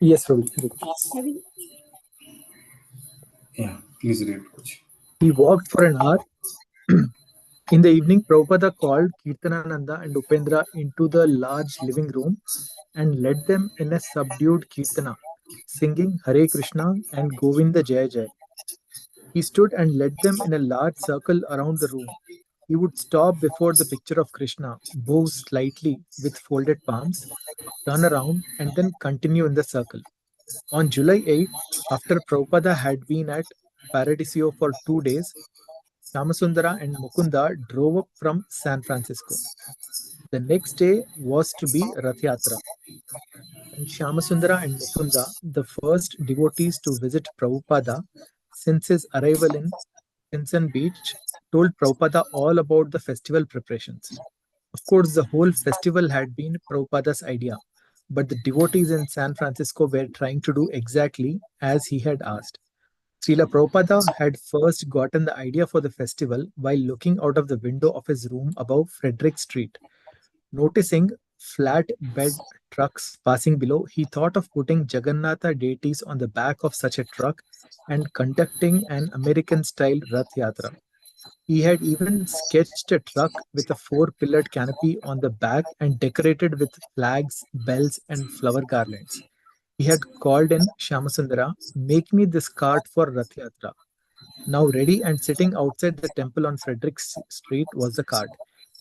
Yes, Prabhuji. Hare Krishna. Yeah, please read, Prabhuji. He walked for an hour. In the evening, Prabhupada called Kirtanananda and Upendra into the large living room and led them in a subdued Kirtana, singing Hare Krishna and Govinda Jai Jai. He stood and led them in a large circle around the room. He would stop before the picture of Krishna, bow slightly with folded palms, turn around, and then continue in the circle. On July 8th, after Prabhupada had been at Paradiso for 2 days, Shamasundara and Mukunda drove up from San Francisco. The next day was to be Rath Yatra. And Shamasundara and Mukunda, the first devotees to visit Prabhupada since his arrival in Pinson Beach, told Prabhupada all about the festival preparations. Of course, the whole festival had been Prabhupada's idea, but the devotees in San Francisco were trying to do exactly as he had asked. Srila Prabhupada had first gotten the idea for the festival while looking out of the window of his room above Frederick Street. Noticing flatbed trucks passing below, he thought of putting Jagannatha deities on the back of such a truck and conducting an American style Rath Yatra. He had even sketched a truck with a four-pillared canopy on the back and decorated with flags, bells, and flower garlands. He had called in Shamasundara, "Make me this cart for Rath Yatra." Now ready and sitting outside the temple on Frederick Street was the cart,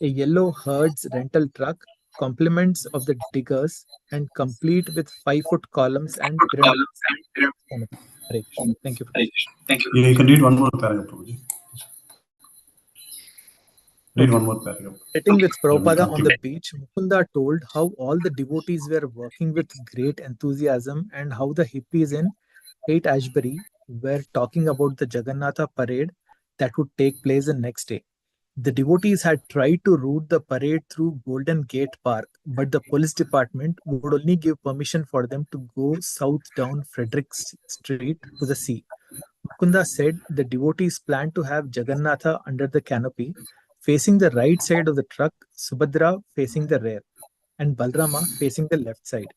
a yellow Hertz rental truck, compliments of the diggers, and complete with 5-foot columns and pyramid canopy. Hare Krishna. Thank you. Yeah, you can read one more paragraph, Prabhuji. Read one more paragraph. Sitting with Yeah, we'll Prabhupada on the conclude. beach, Mukunda told how all the devotees were working with great enthusiasm and how the hippies in Haight Ashbury were talking about the Jagannatha parade that would take place the next day. The devotees had tried to route the parade through Golden Gate Park, but the police department would only give permission for them to go south down Frederick Street to the sea. Mukunda said the devotees planned to have Jagannatha under the canopy, facing the right side of the truck, Subhadra facing the rear, and Balrama facing the left side.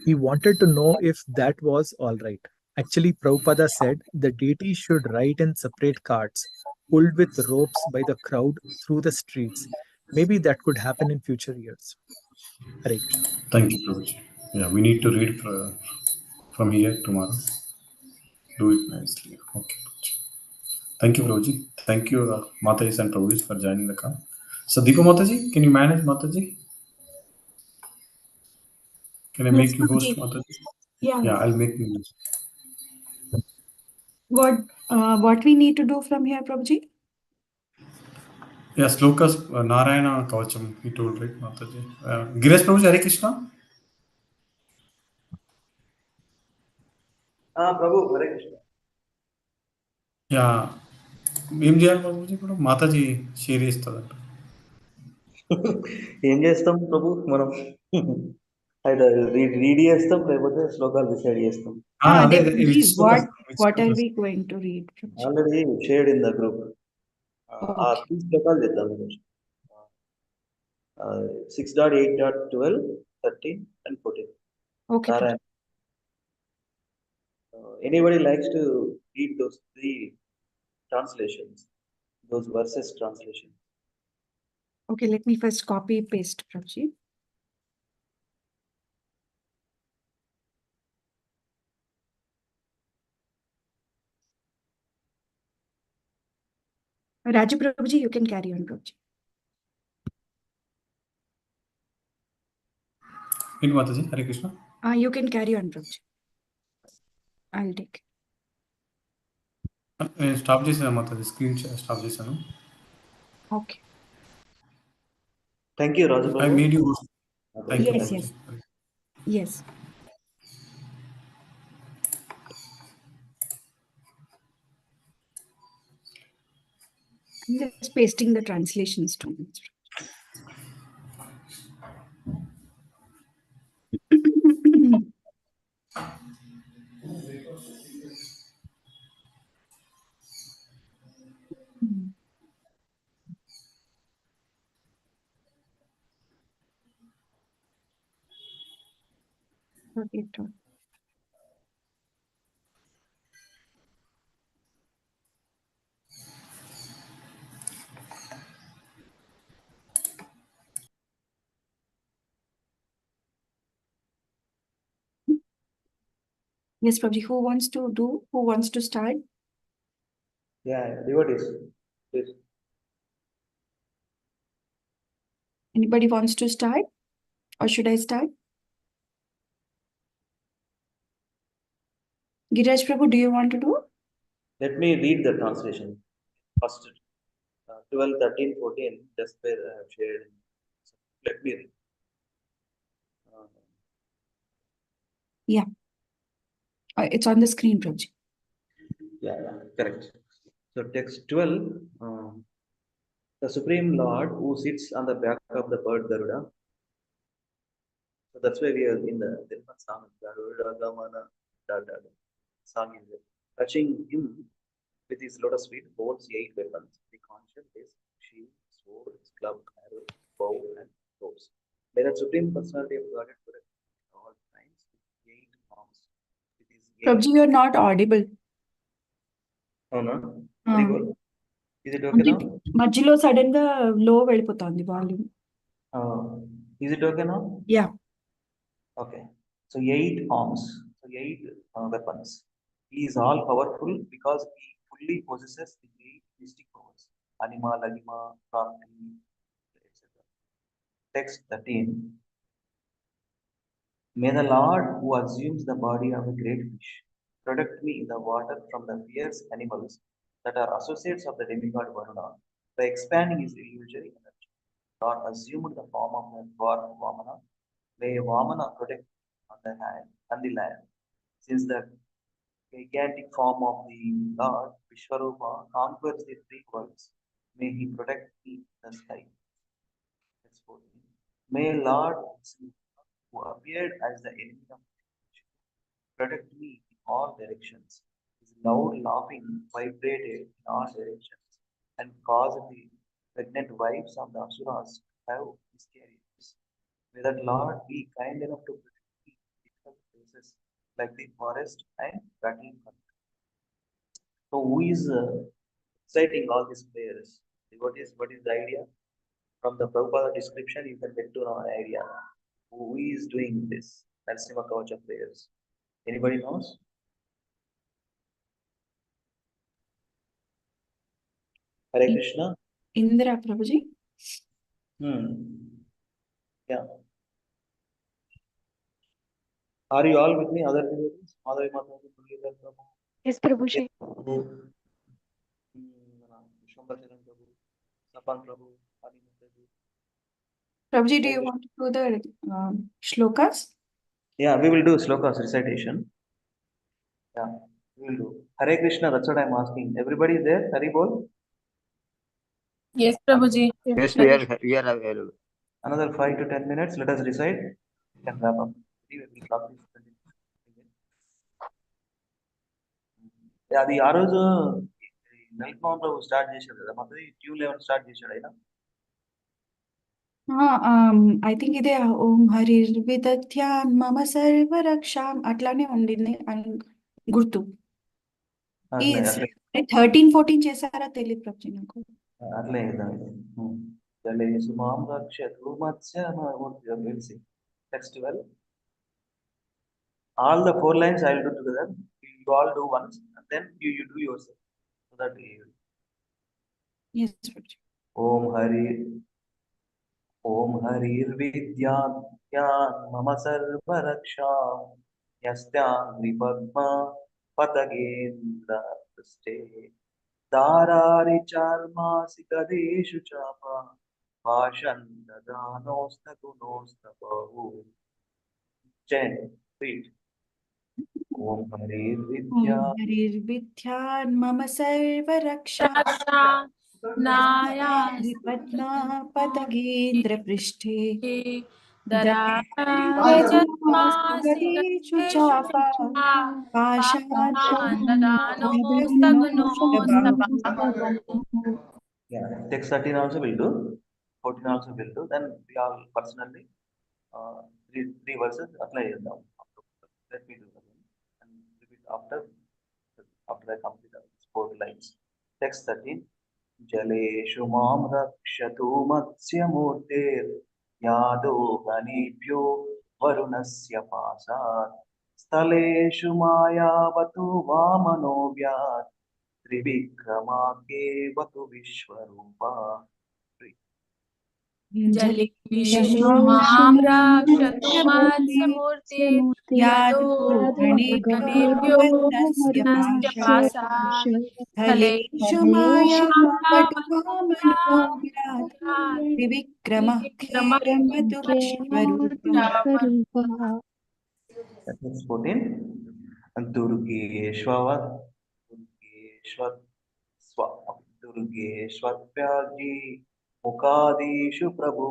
He wanted to know if that was all right. Actually, Prabhupada said the deities should ride in separate carts, pulled with ropes by the crowd through the streets. Maybe that could happen in future years. Hare Krishna. Thank you, Prabhuji. Yeah, we need to read from here tomorrow. Do it nicely. Okay, Prabhuji. Thank you, Prabhuji. Thank you, Mataji and Prabhuji, for joining the call. So, Deepa Mataji, can you manage Mataji? Can I Yes, make you host, Prabhuji. Mataji? Yeah. Yeah, I'll make you. What we need to do from here, Prabhuji? Yeah, Slokas, Narayana Kavacham, he told, right, Mataji? Giresh Prabhuji, Hare Krishna? Prabhu, Hare Krishna. Yeah. ఏం చేయాలి బాబుజీ ఇప్పుడు Mataji share చేస్తుందంట ఏం చేస్తాం ప్రభు మనం అయితే read చేస్తాం లేకపోతే శ్లోకాలు డిసైడ్ చేస్తాం. అదే Prabhuji, which slokas? what are we going to read? Prabhuji? Already shared in the group. ఆ Okay. 3 శ్లోకాలు చేద్దాం ఈరోజు. 6.8.12, 13 and 14. Okay. Narayan. Anybody likes to read those 3 translations, those verses translation? Okay, let me first copy paste, Prabhuji. Raju Prabhuji, you can carry on, Prabhuji. In Mataji, Hare Krishna. You can carry on, Prabhuji. I'll take. నేను stop చేసాను Mataji, screen stop చేశాను. Okay. Thank you, Raju I Prabhu. made you. Thank you. Yes, Prabhuji. yes. Yes. I'm just pasting the translations too. Okay. Yes, Prabhuji, who wants to start? Yeah, devotees, please. Anybody wants to start? Or should I start? Giraj Prabhu, do you want to do? Let me read the translation. First, 12, 13, 14, just where I have shared. Let me read. Yeah. It's on the screen, Prabhuji. Yeah, correct. So text 12, the Supreme Lord who sits on the back of the bird Garuda. So that's why we are in the song, Garuda Gamana, song is there. Touching him with his lotus feet holds 8 weapons. The conscience is shield, sword, club, arrow, bow, and ropes. May the Supreme Personality of Godhead protect all times with 8 arms. With his 8 Prabhuji, you're not audible. Oh no? Audible? Is it okay now? మధ్యలో sudden గా లో వెళ్ళిపోతుంది volume. Is it okay now? Yeah. Okay. So 8 arms. So 8 weapons. He is all powerful because he fully possesses the 8 mystic powers. Anima, Lagima, Prakti, etc. Text 13. May the Lord who assumes the body of a great fish protect me in the water from the fierce animals that are associates of the demigod Varuna by expanding his illusory energy. God assumed the form of the god Vamana. May Vamana protect on the hand and the land. Since the gigantic form of the Lord Vishwarupa conquers the 3 worlds, may he protect me in the sky. That's 14. May Lord who appeared as the enemy of protect me in all directions. His loud laughing vibrated in all directions and caused the pregnant wives of the Asuras to have miscarriages. May that Lord be kind enough to protect me in difficult places like the forest and battlefield. So who is reciting all these prayers? What is the idea? From the Prabhupada description, you can get to know an idea. Who is doing this? Narasimha Kavacha prayers. Anybody knows? Hare Krishna. Indra Prabhuji. Yeah. Are you all with me? Other devotees? Madhavi Mataji, Purgita Prabhu. Yes, Prabhuji. Shambhacharan Prabhu, Sapan Prabhu, Hari Mataji. Prabhuji, do you want to do the shlokas? Yeah, we will do shlokas recitation. Yeah, we will do. Hare Krishna, that's what I'm asking. Everybody is there? Hari Bol? Yes, Prabhuji. Yes, Yes, we are available. Another 5 to 10 minutes. Let us recite. can wrap up. We will talk this 20 minutes. అది ఆ రోజు night mount లో start చేశాడు కదా మొదటి tune eleven start చేశాడు ఆయన. I think ఇదే ఓం హరిర్విదధ్యాన్ మమ సర్వరక్షాం అట్లానే ఉండింది అని గుర్తు. ఈ అట్లే 13-14 చేశారా తెలియదు ప్రభుజీ నాకు. అట్లే జలేషు మాం రక్షతు మత్స్యమూర్తి తెలిసి next 12. All the 4 lines I will do together. You all do once and then you do yourself. So that Yes, Prabhuji. Om Hari Om Harir Vidyan Yan Mama Sarva Raksha Yastyang Vipadma Patagendra Ste Darari Charmasi Kadeshu Chapa Pashanda Danosta Gunosta Bahu. Chant, read. Om Harir Om Vidyan హరిర్విద్యాన్ మమ సర్వరక్షా నారాయణ పద్మా పతగేంద్ర పృష్ఠే దరాజన్మాసి దరేషు చాప Yeah, text 13 also will do, 14 also will do. Then we all personally three verses apply చేద్దాం. Let me do that and repeat after I complete the 4 lines. Text 13. जलेषु मां रक्षतु मत्स्यमूर्तेर् यादो गणेभ्यो वरुणस्य पाशात् स्थलेषु मायावतु वामनोऽव्यात् त्रिविक्रमाकेवतु विश्वरूपा. जलेषु मां रक्षतु मत्स्यमूर्ति यादो गणेभ्यो वरुणस्य पाशात् स्थलेषु मायावतु वामनोऽव्यात् त्रिविक्रमः त्रिविक्रमः विश्वरूपः. That's 14. दुर्गेश्वत्याजी मुखादीषु प्रभु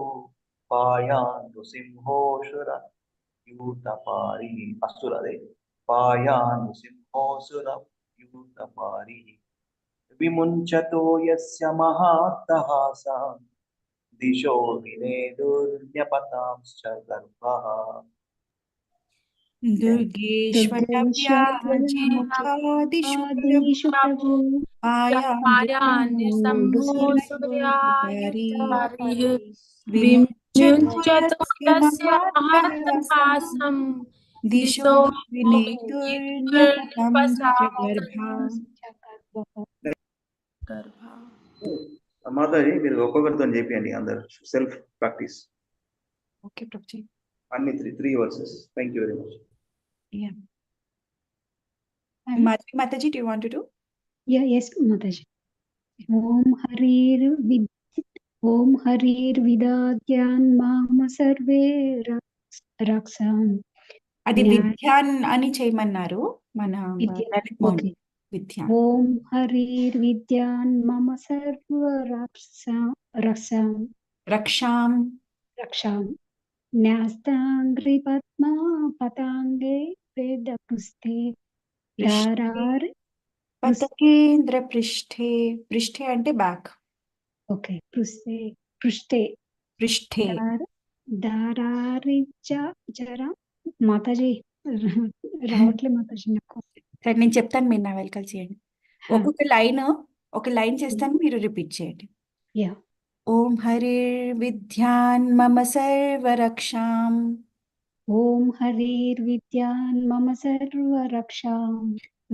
पायान्तु सिंहोऽसुर यूतपारी असुरदे पायान्तु सिंहोऽसुर यूतपारी विमुञ्चतो यस्य महात्तहासा दिशो विनेदुर्न्यपतांश्च गर्भः. दुर्गेश्वरव्याजी मुखादिषु प्रभु विमुञ्चतो यस्य महात्तहासं दिशो వినేతుర్న్యపతాంశ్చ మాతాజీ మీరు ఒక్కొక్కరితో చేపియండి అందరు సెల్ఫ్ ప్రాక్టీస్. ఓకే ప్రభుజీ. అన్ని three versus. Thank you very much. Mataji, do you want to do? Yeah, yes, Mataji. Om Harir Vidadyan Mama Sarve Raksam. అది విద్యాన్ అని చేయమన్నారు మన Okay. Om Harir Vidyan Mama Sarva Raksam. Raksham. Nyastangri Padma Patange Vedapuste. Darar పతకేంద్ర పృష్ఠే. పృష్ఠే అంటే back. Okay. పృష్ఠే దారారిజర Mataji రావట్లే మాతాజీ నాకు. సరే నేను చెప్తాను, మీరు నా వెల్ కలిసి చేయండి. ఒక లైన్ చేస్తాను, మీరు రిపీట్ చేయండి. యా. ఓం హరిర్ విద్యాన్ మమ సర్వరక్షాం. ఓం హరిర్ విద్యాన్ మమ సర్వరక్షాం.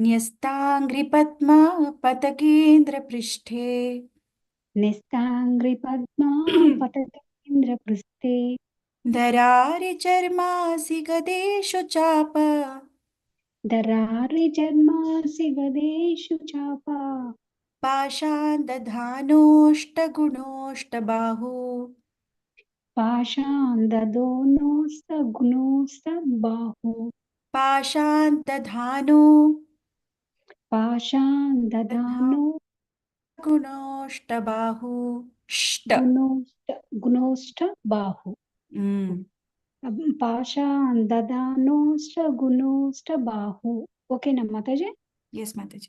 న్యస్తాంగ్రి పద్మా పతకేంద్ర పృష్ఠే. నిస్తాంగ్రి పద్మా పతకేంద్ర పృష్ఠే. దరారి చర్మాసి గదేషు చాప. దరారి చర్మాసి గదేషు చాప. పాషాందధానోష్టగుణోష్టబాహు. పాషాందధోనోస్తగుణోస్తబాహు. పాషాందధానో గుణోష్టబాహు. గుణోష్టబాహు. Pashan dadanoshta gunoshta bahu. Okay, na Mataji? Yes, Mataji.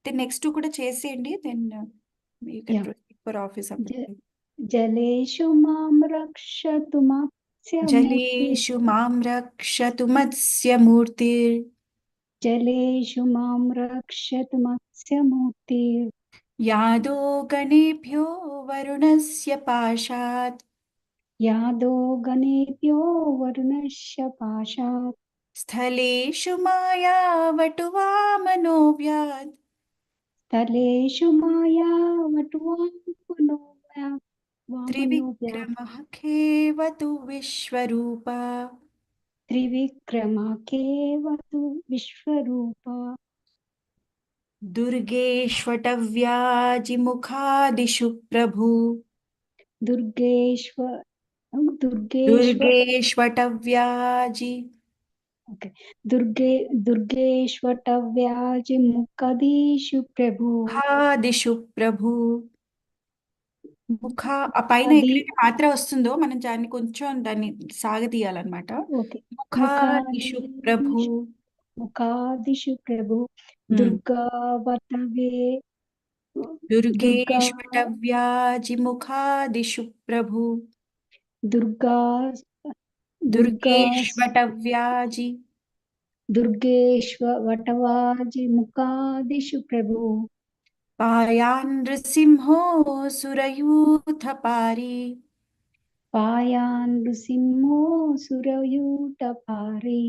The next two kuda చేసేయండి, then you can Yeah. proceed for office update. Jaleshu mam rakshatu matsya murti. जलेषु मां रक्षतु मत्स्यमूर्तिर् Jaleshu mam rakshatu matsya murti. यादो गणेभ्यो वरुणस्य पाशात् Yado ganebhyo varunasya pashat. स्थलेषु मायावटुवामनोऽव्यात् Taleshu maya vatuvamanoya vamanobhya. त्रिविक्रमः खेवतु Vishwarupa Trivikrama kevatu vishwarupa. दुर्गेष्वटव्याजिमुखादिषु प्रभु Durgeshwa Durgeshwa दुर्गेष्वटव्याजि okay Durgeshwatavyaji Mukadishu Prabhu ముఖాదిషు ప్రభు ముఖ ఆ పైన Mukadi ఎక్కడైతే పాత్ర వస్తుందో మనం దాన్ని కొంచెం దాన్ని సాగతీయాలన్నమాట. okay ముఖాదిషు ప్రభు Mukadishu Prabhu ఉమ్. Durga Vatave Durga దుర్గేష్వటవ్యాజి ముఖాదిషు ప్రభు Durga Durga దుర్గేష్వటవ్యాజి Durgeshwa Vatavaji Mukadishu Prabhu పాయాన్ నృసింహో సురయూథపారి Payan Lusimho Surayutapari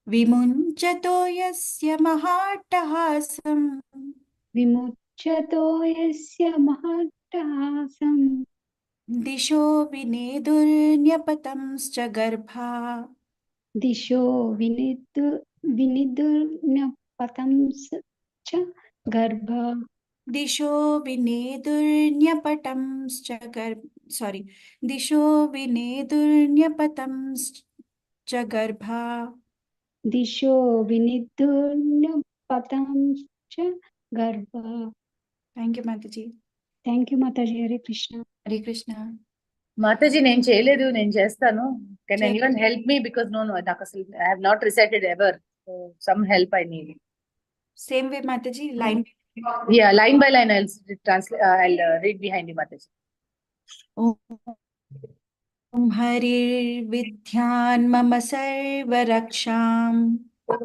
విముంచతో యస్య మహాట్టహాసం विमुच्यतो यस्य महट्टहासं దిశో వినేదుర్న్యపతంశ్చ గర్భా दिशो विनिदुर्नपतं च गर्भ దిశో వినేదుర్న్యపటంశ్చ సారీ దిశో వినేదుర్న్యపతంశ్చ గర్భా. दिशो विनिदुर्नपतं च गर्भ. Thank you Mataji. Thank you Mataji. Hare Krishna. Hare Krishna. Mataji నేను చేయలేదు, నేను చేస్తాను. కెన్ చేయండి. Anyone help me? Because no నాకు అసలు I have not recited ever. Some help I need. Same way Mataji, line yeah, line by line I'll read behind you, Mataji. ఓం హరిర్విద్యాన్ మమ సర్వరక్షాం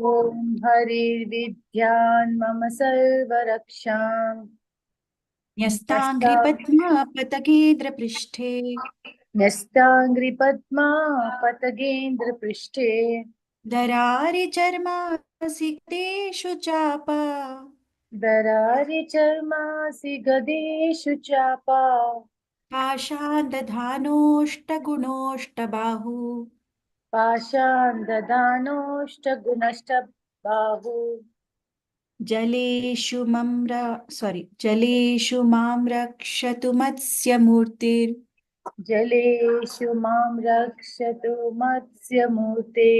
ఓం హరిర్విద్యాన్ మమ సర్వరక్షాం న్యస్తాంఘ్రి పద్మా పతకేంద్ర పృష్ఠే న్యస్తాంగ్రి పద్మా పతగేంద్ర పృష్ఠే దరారి చర్మాసి తేషు చాపా దరారి చర్మాసి గదేషు చాపా పాషాందధానోష్టగుణోష్టబాహు పాషాందదానోష్టగుణష్టబాహు జలేషు మాం రక్షతు మత్స్యమూర్తిర్ జలేషు మాం రక్షతు మత్స్యమూర్తే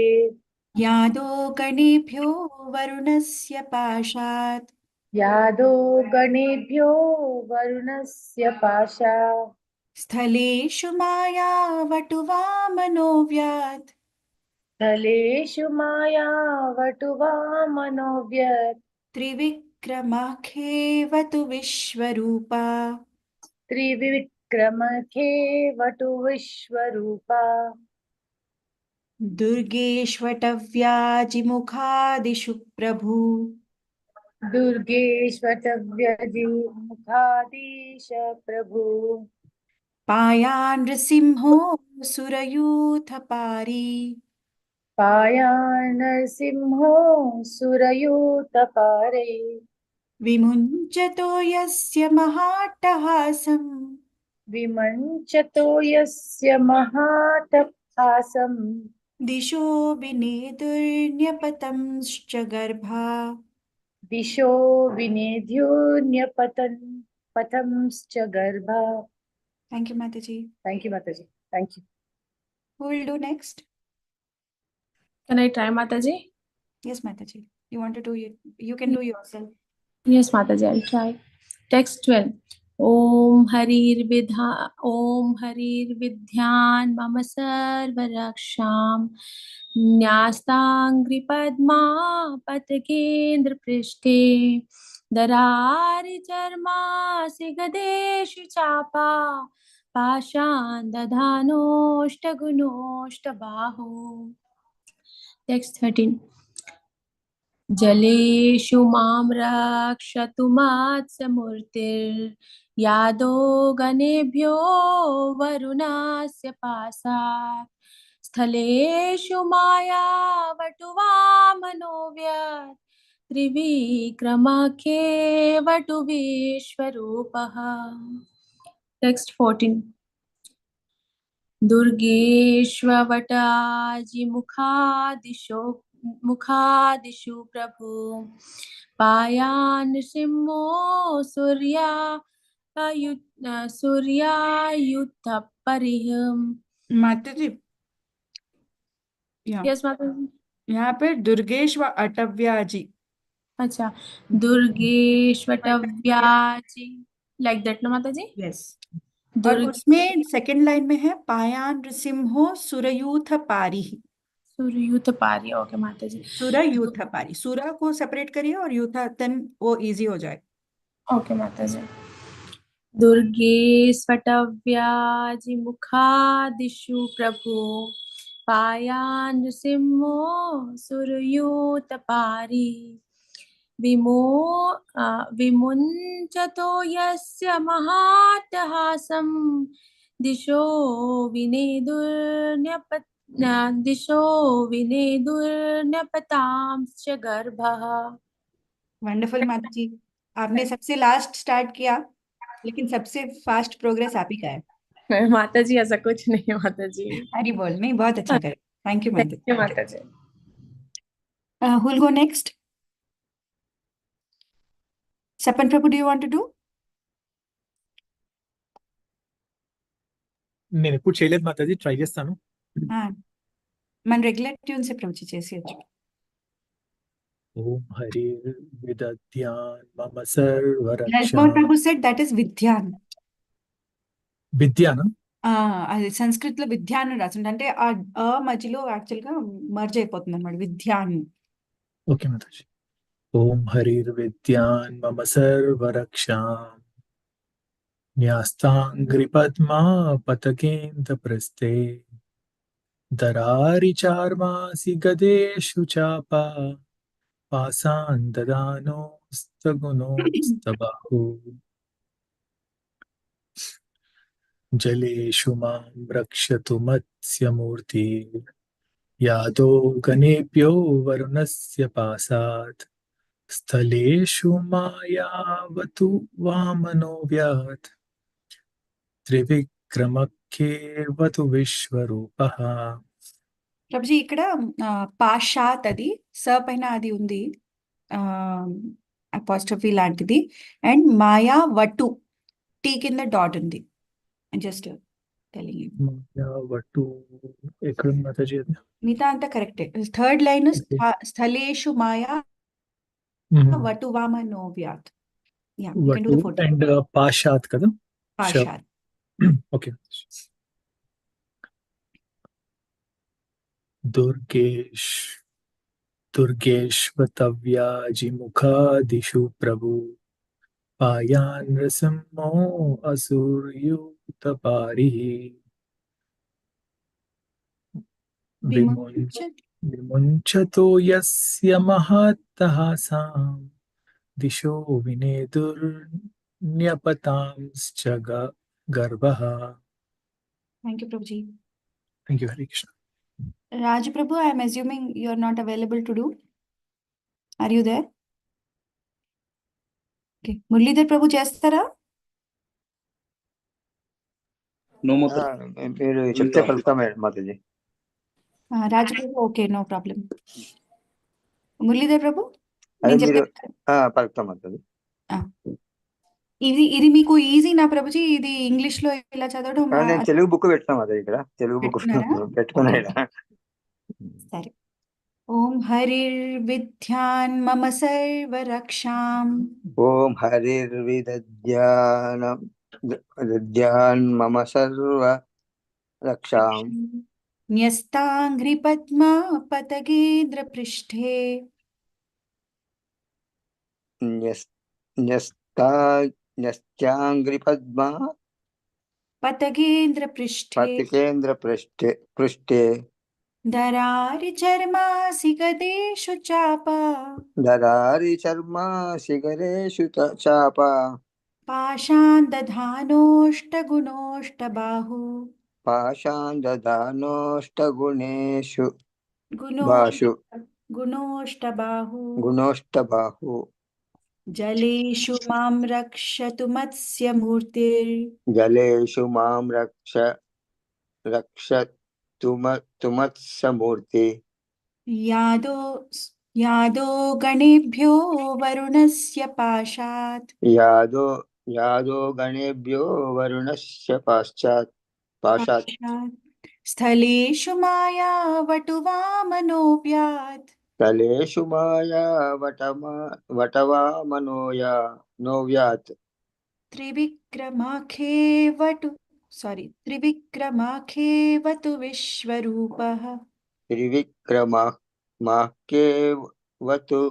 యాదో గణేభ్యో వరుణస్య పాశాత్ యాదో గణేభ్యో వరుణస్య పాశా స్థలేషు మాయావటువామనోవ్యాత్ స్థలేషు మాయావటువామనోవ్యత్ త్రివిక్రమాఖేవతు విశ్వరూపా త్రివిక్రమఖేవటు విశ్వరూపా దుర్గేష్వటవ్యాజిముఖాదిషు ప్రభు దుర్గేష్వటవ్యజి ముఖాదీశ ప్రభు పాయా నృసింహో సురయూథపారి పాయా నరసింహో సురయూతపారే విముంచతో యస్య మహాట్టహాసం విమంచతో యస్య మహాతహాసం దిశో వినేదుర్న్యపతంశ్చ గర్భా దిశో వినేద్యోన్యపతన్ పతంశ్చ గర్భ. Thank you Mataji. Thank you Mataji. Thank you. Who will do next? Can I try, Mataji? Yes, Mataji. You want to do it? You can do yourself. Yes, Mataji, I'll try. Text 12. ॐ हरिर्विद्यान् मम सर्वरक्षां न्यास्ताङ्घ्रिपद्मा पतकेन्द्रपृष्ठे दरारिचर्मासि गदेषु चापा पाषाण दधानोष्टगुणोष्टबाहो। Text 13. जलेषु मां रक्षतु मत्स्यमूर्तिर्यादो गणेभ्यो वरुणस्य पासात् स्थलेषु मायावटुवामनोऽव्यत् त्रिविक्रमखेवटु विश्वरूपः। Text 14. मुखादिषु प्रभु पायान् सिंहो सूर्यायुध परिहम। माता जी, yes माता जी। यहाँ पे दुर्गेश्वर अटव्याजी। अच्छा, दुर्गेश्वटव्याजी, लाइक दैट ना माता जी। यस, और उसमें सेकंड लाइन में है पायान नृसिंहो सुरयूथ पारी। सुरयूथ पारी, ओके माता जी। सुरयूथ पारी, सुरा को सेपरेट करिए और यूथा, देन वो इजी हो जाए। ओके माता जी। दुर्गे स्वटव्याजिमुखादिषु प्रभु पायान् नृसिंहो सुरयूथपारी विमुञ्चतो यस्य महाट्टहासं दिशो विनेदुर्न्यपतांश्च गर्भः। वंडरफुल माता जी, आपने सबसे लास्ट स्टार्ट किया, लेकिन सबसे फास्ट प्रोग्रेस आप ही का है। माता जी ऐसा कुछ नहीं है माता जी। हरी बोल, नहीं बहुत अच्छा करे। थैंक यू माता जी। माता जी। Who will go next? Sapan Prabhu, do you want to do? నేను ఎప్పుడు చేయలేదు మాతాజీ, ట్రై చేస్తాను. మన రెగ్యులర్ ట్యూన్ సే ప్రభుజీ చేసేయచ్చు. ఓం హరి విదధ్యాన్ మమ సర్వరక్ష. Rajmohan Prabhu said that is Vidyan. విద్యానా? అది సంస్కృతిలో విద్యాను రాసింది, అంటే ఆ మధ్యలో యాక్చువల్ గా మర్జ్ అయిపోతుంది అనమాట, విద్యాను. ఓకే మాతాజీ. ఓం హరిర్విద్యాన్ మమ సర్వరక్షాం న్యాస్తాంఘ్రిపద్మా పతకేంద్రప్రస్థే దరారిచార్మాసి గదేషు చాపా పాసాన్ దదానోస్తగుణోస్తబాహు జలేషు మాం రక్షతు మత్స్యమూర్తి యాదో గణేభ్యో వరుణస్య పాసాత్ స్థలేషు మాయావతు వామనోవ్యాత్ త్రివిక్రమఖ్యేవతు విశ్వరూపః. ప్రభుజీ ఇక్కడ పాషాత్ అది స పైన అది ఉంది, అపాస్ట్రఫీ లాంటిది, అండ్ మాయా వటు టీ కింద డాట్ ఉంది. Just telling you. మాయావటు ఎక్కడ మాతాజీ? మిగతా అంతా కరెక్టే. థర్డ్ లైన్ స్థలేషు మాయా వటు వామనోవ్యాత్. Yeah, you can do the fourth. And పాషాత్ కదా? పాషాత్. ఓకే. దుర్గేష్వతవ్యాజిముఖాదిషు ప్రభు పాయాన్ నృసింహో అసూర్యూతపారి విముంచతో యస్య మహాత్తహాసాం దిశో వినేదుర్న్యపతాంశ్చ గర్భః. Thank you Prabhuji. Thank you. Hare Krishna. Raj Prabhu, I am assuming you are not available to do. Are you there? Okay. Murlidhar Prabhu చేస్తారా? మీరు చెప్తే కలుగుతాం మాతాజీ. రాజ్ ప్రభు, ఓకే, నో ప్రాబ్లం. మురళీధర్ ప్రభు, పలుకుతాం మాతాజీ. ఇది మీకు easy నా ప్రభుజీ? ఇది ఇంగ్లీష్ లో ఇలా చదవడం? నేను తెలుగు బుక్ పెట్టుకున్నాం అదే, ఇక్కడ తెలుగు బుక్ పెట్టుకున్నా. సరే. ఓం हरिर्विद्यान् मम सर्वरक्षाम् ॐ हरिर्विदद्यान् मम सर्व रक्षाम् न्यस्ताङ्घ्रिपद्मा पतगेन्द्रपृष्ठे न्यस्ता न्यस्त्याङ्घ्रिपद्मा पतगेन्द्रपृष्ठे पृष्ठे दरारिचर्मासि गदेषु चापा दरारि चर्मा शिखरेषु चापा पाषाण्दधानोऽष्टगुणोऽष्टबाहु पाषाण्दधानोऽष्टगुणेषु गुणोष्ट भाषु गुणोऽष्टबाहु गुणोष्टबाहु जलेषु मां रक्षतु मत्स्यमूर्तिर् जलेषु मां रक्षतुमत्समूर्ति यादो यादो गणेभ्यो वरुणस्य पाशात् यादो गणेभ्यो वरुणस्य पाशात् स्थलेषु मायावटुवामनोऽव्यात् तलेषु माया वटवामनोया नोव्यात् त्रिविक्रमाखेवतु विश्वरूपः त्रिविक्रमाकेवतु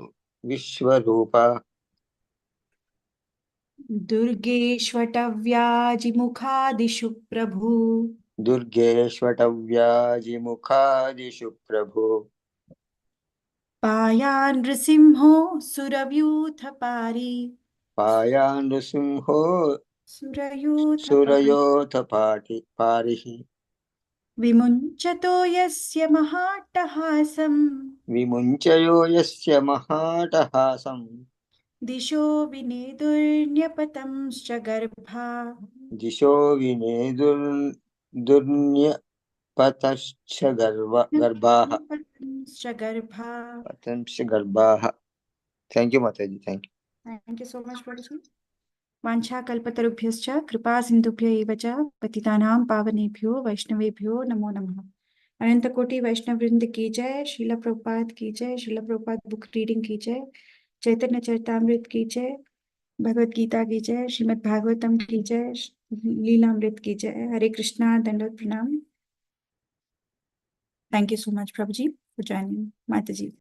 विश्वरूपा दुर्गेष्वटव्याजिमुखादिषु प्रभु दुर्गेष्वटव्याजिमुखादिषु प्रभु पायान् नृसिंहो सुरव्यूथपारी पायानृसिंहो सुरयूथपारी सुरयोथ पारिः विमुञ्चतो यस्य महाट्टहासम् विमुञ्चयो यस्य महाटहासम् दिशो विनेदुर्न्यपतंश्च गर्भा दिशो विनेदुर्न्यपतश्च गर्भाः पतंश्च गर्भा पतंश्च गर्भाः thank you mata ji thank you thank you so much prabhuji वाञ्छाकल्पतरुभ्यश्च कृपासिन्धुभ्य एव च पतितानां पावनेभ्यो वैष्णवेभ्यो नमो नमः अनंत कोटि वैष्णव वृंद की जय शिला प्रभुपाद की जय शिला प्रभुपाद बुक रीडिंग की जय चैतन्य चरितामृत की जय भगवत गीता की जय श्रीमद् भागवतम की जय लीलामृत की जय हरे कृष्णा दंडवत प्रणाम थैंक यू सो मच प्रभु जी फॉर ज्वाइनिंग माता जी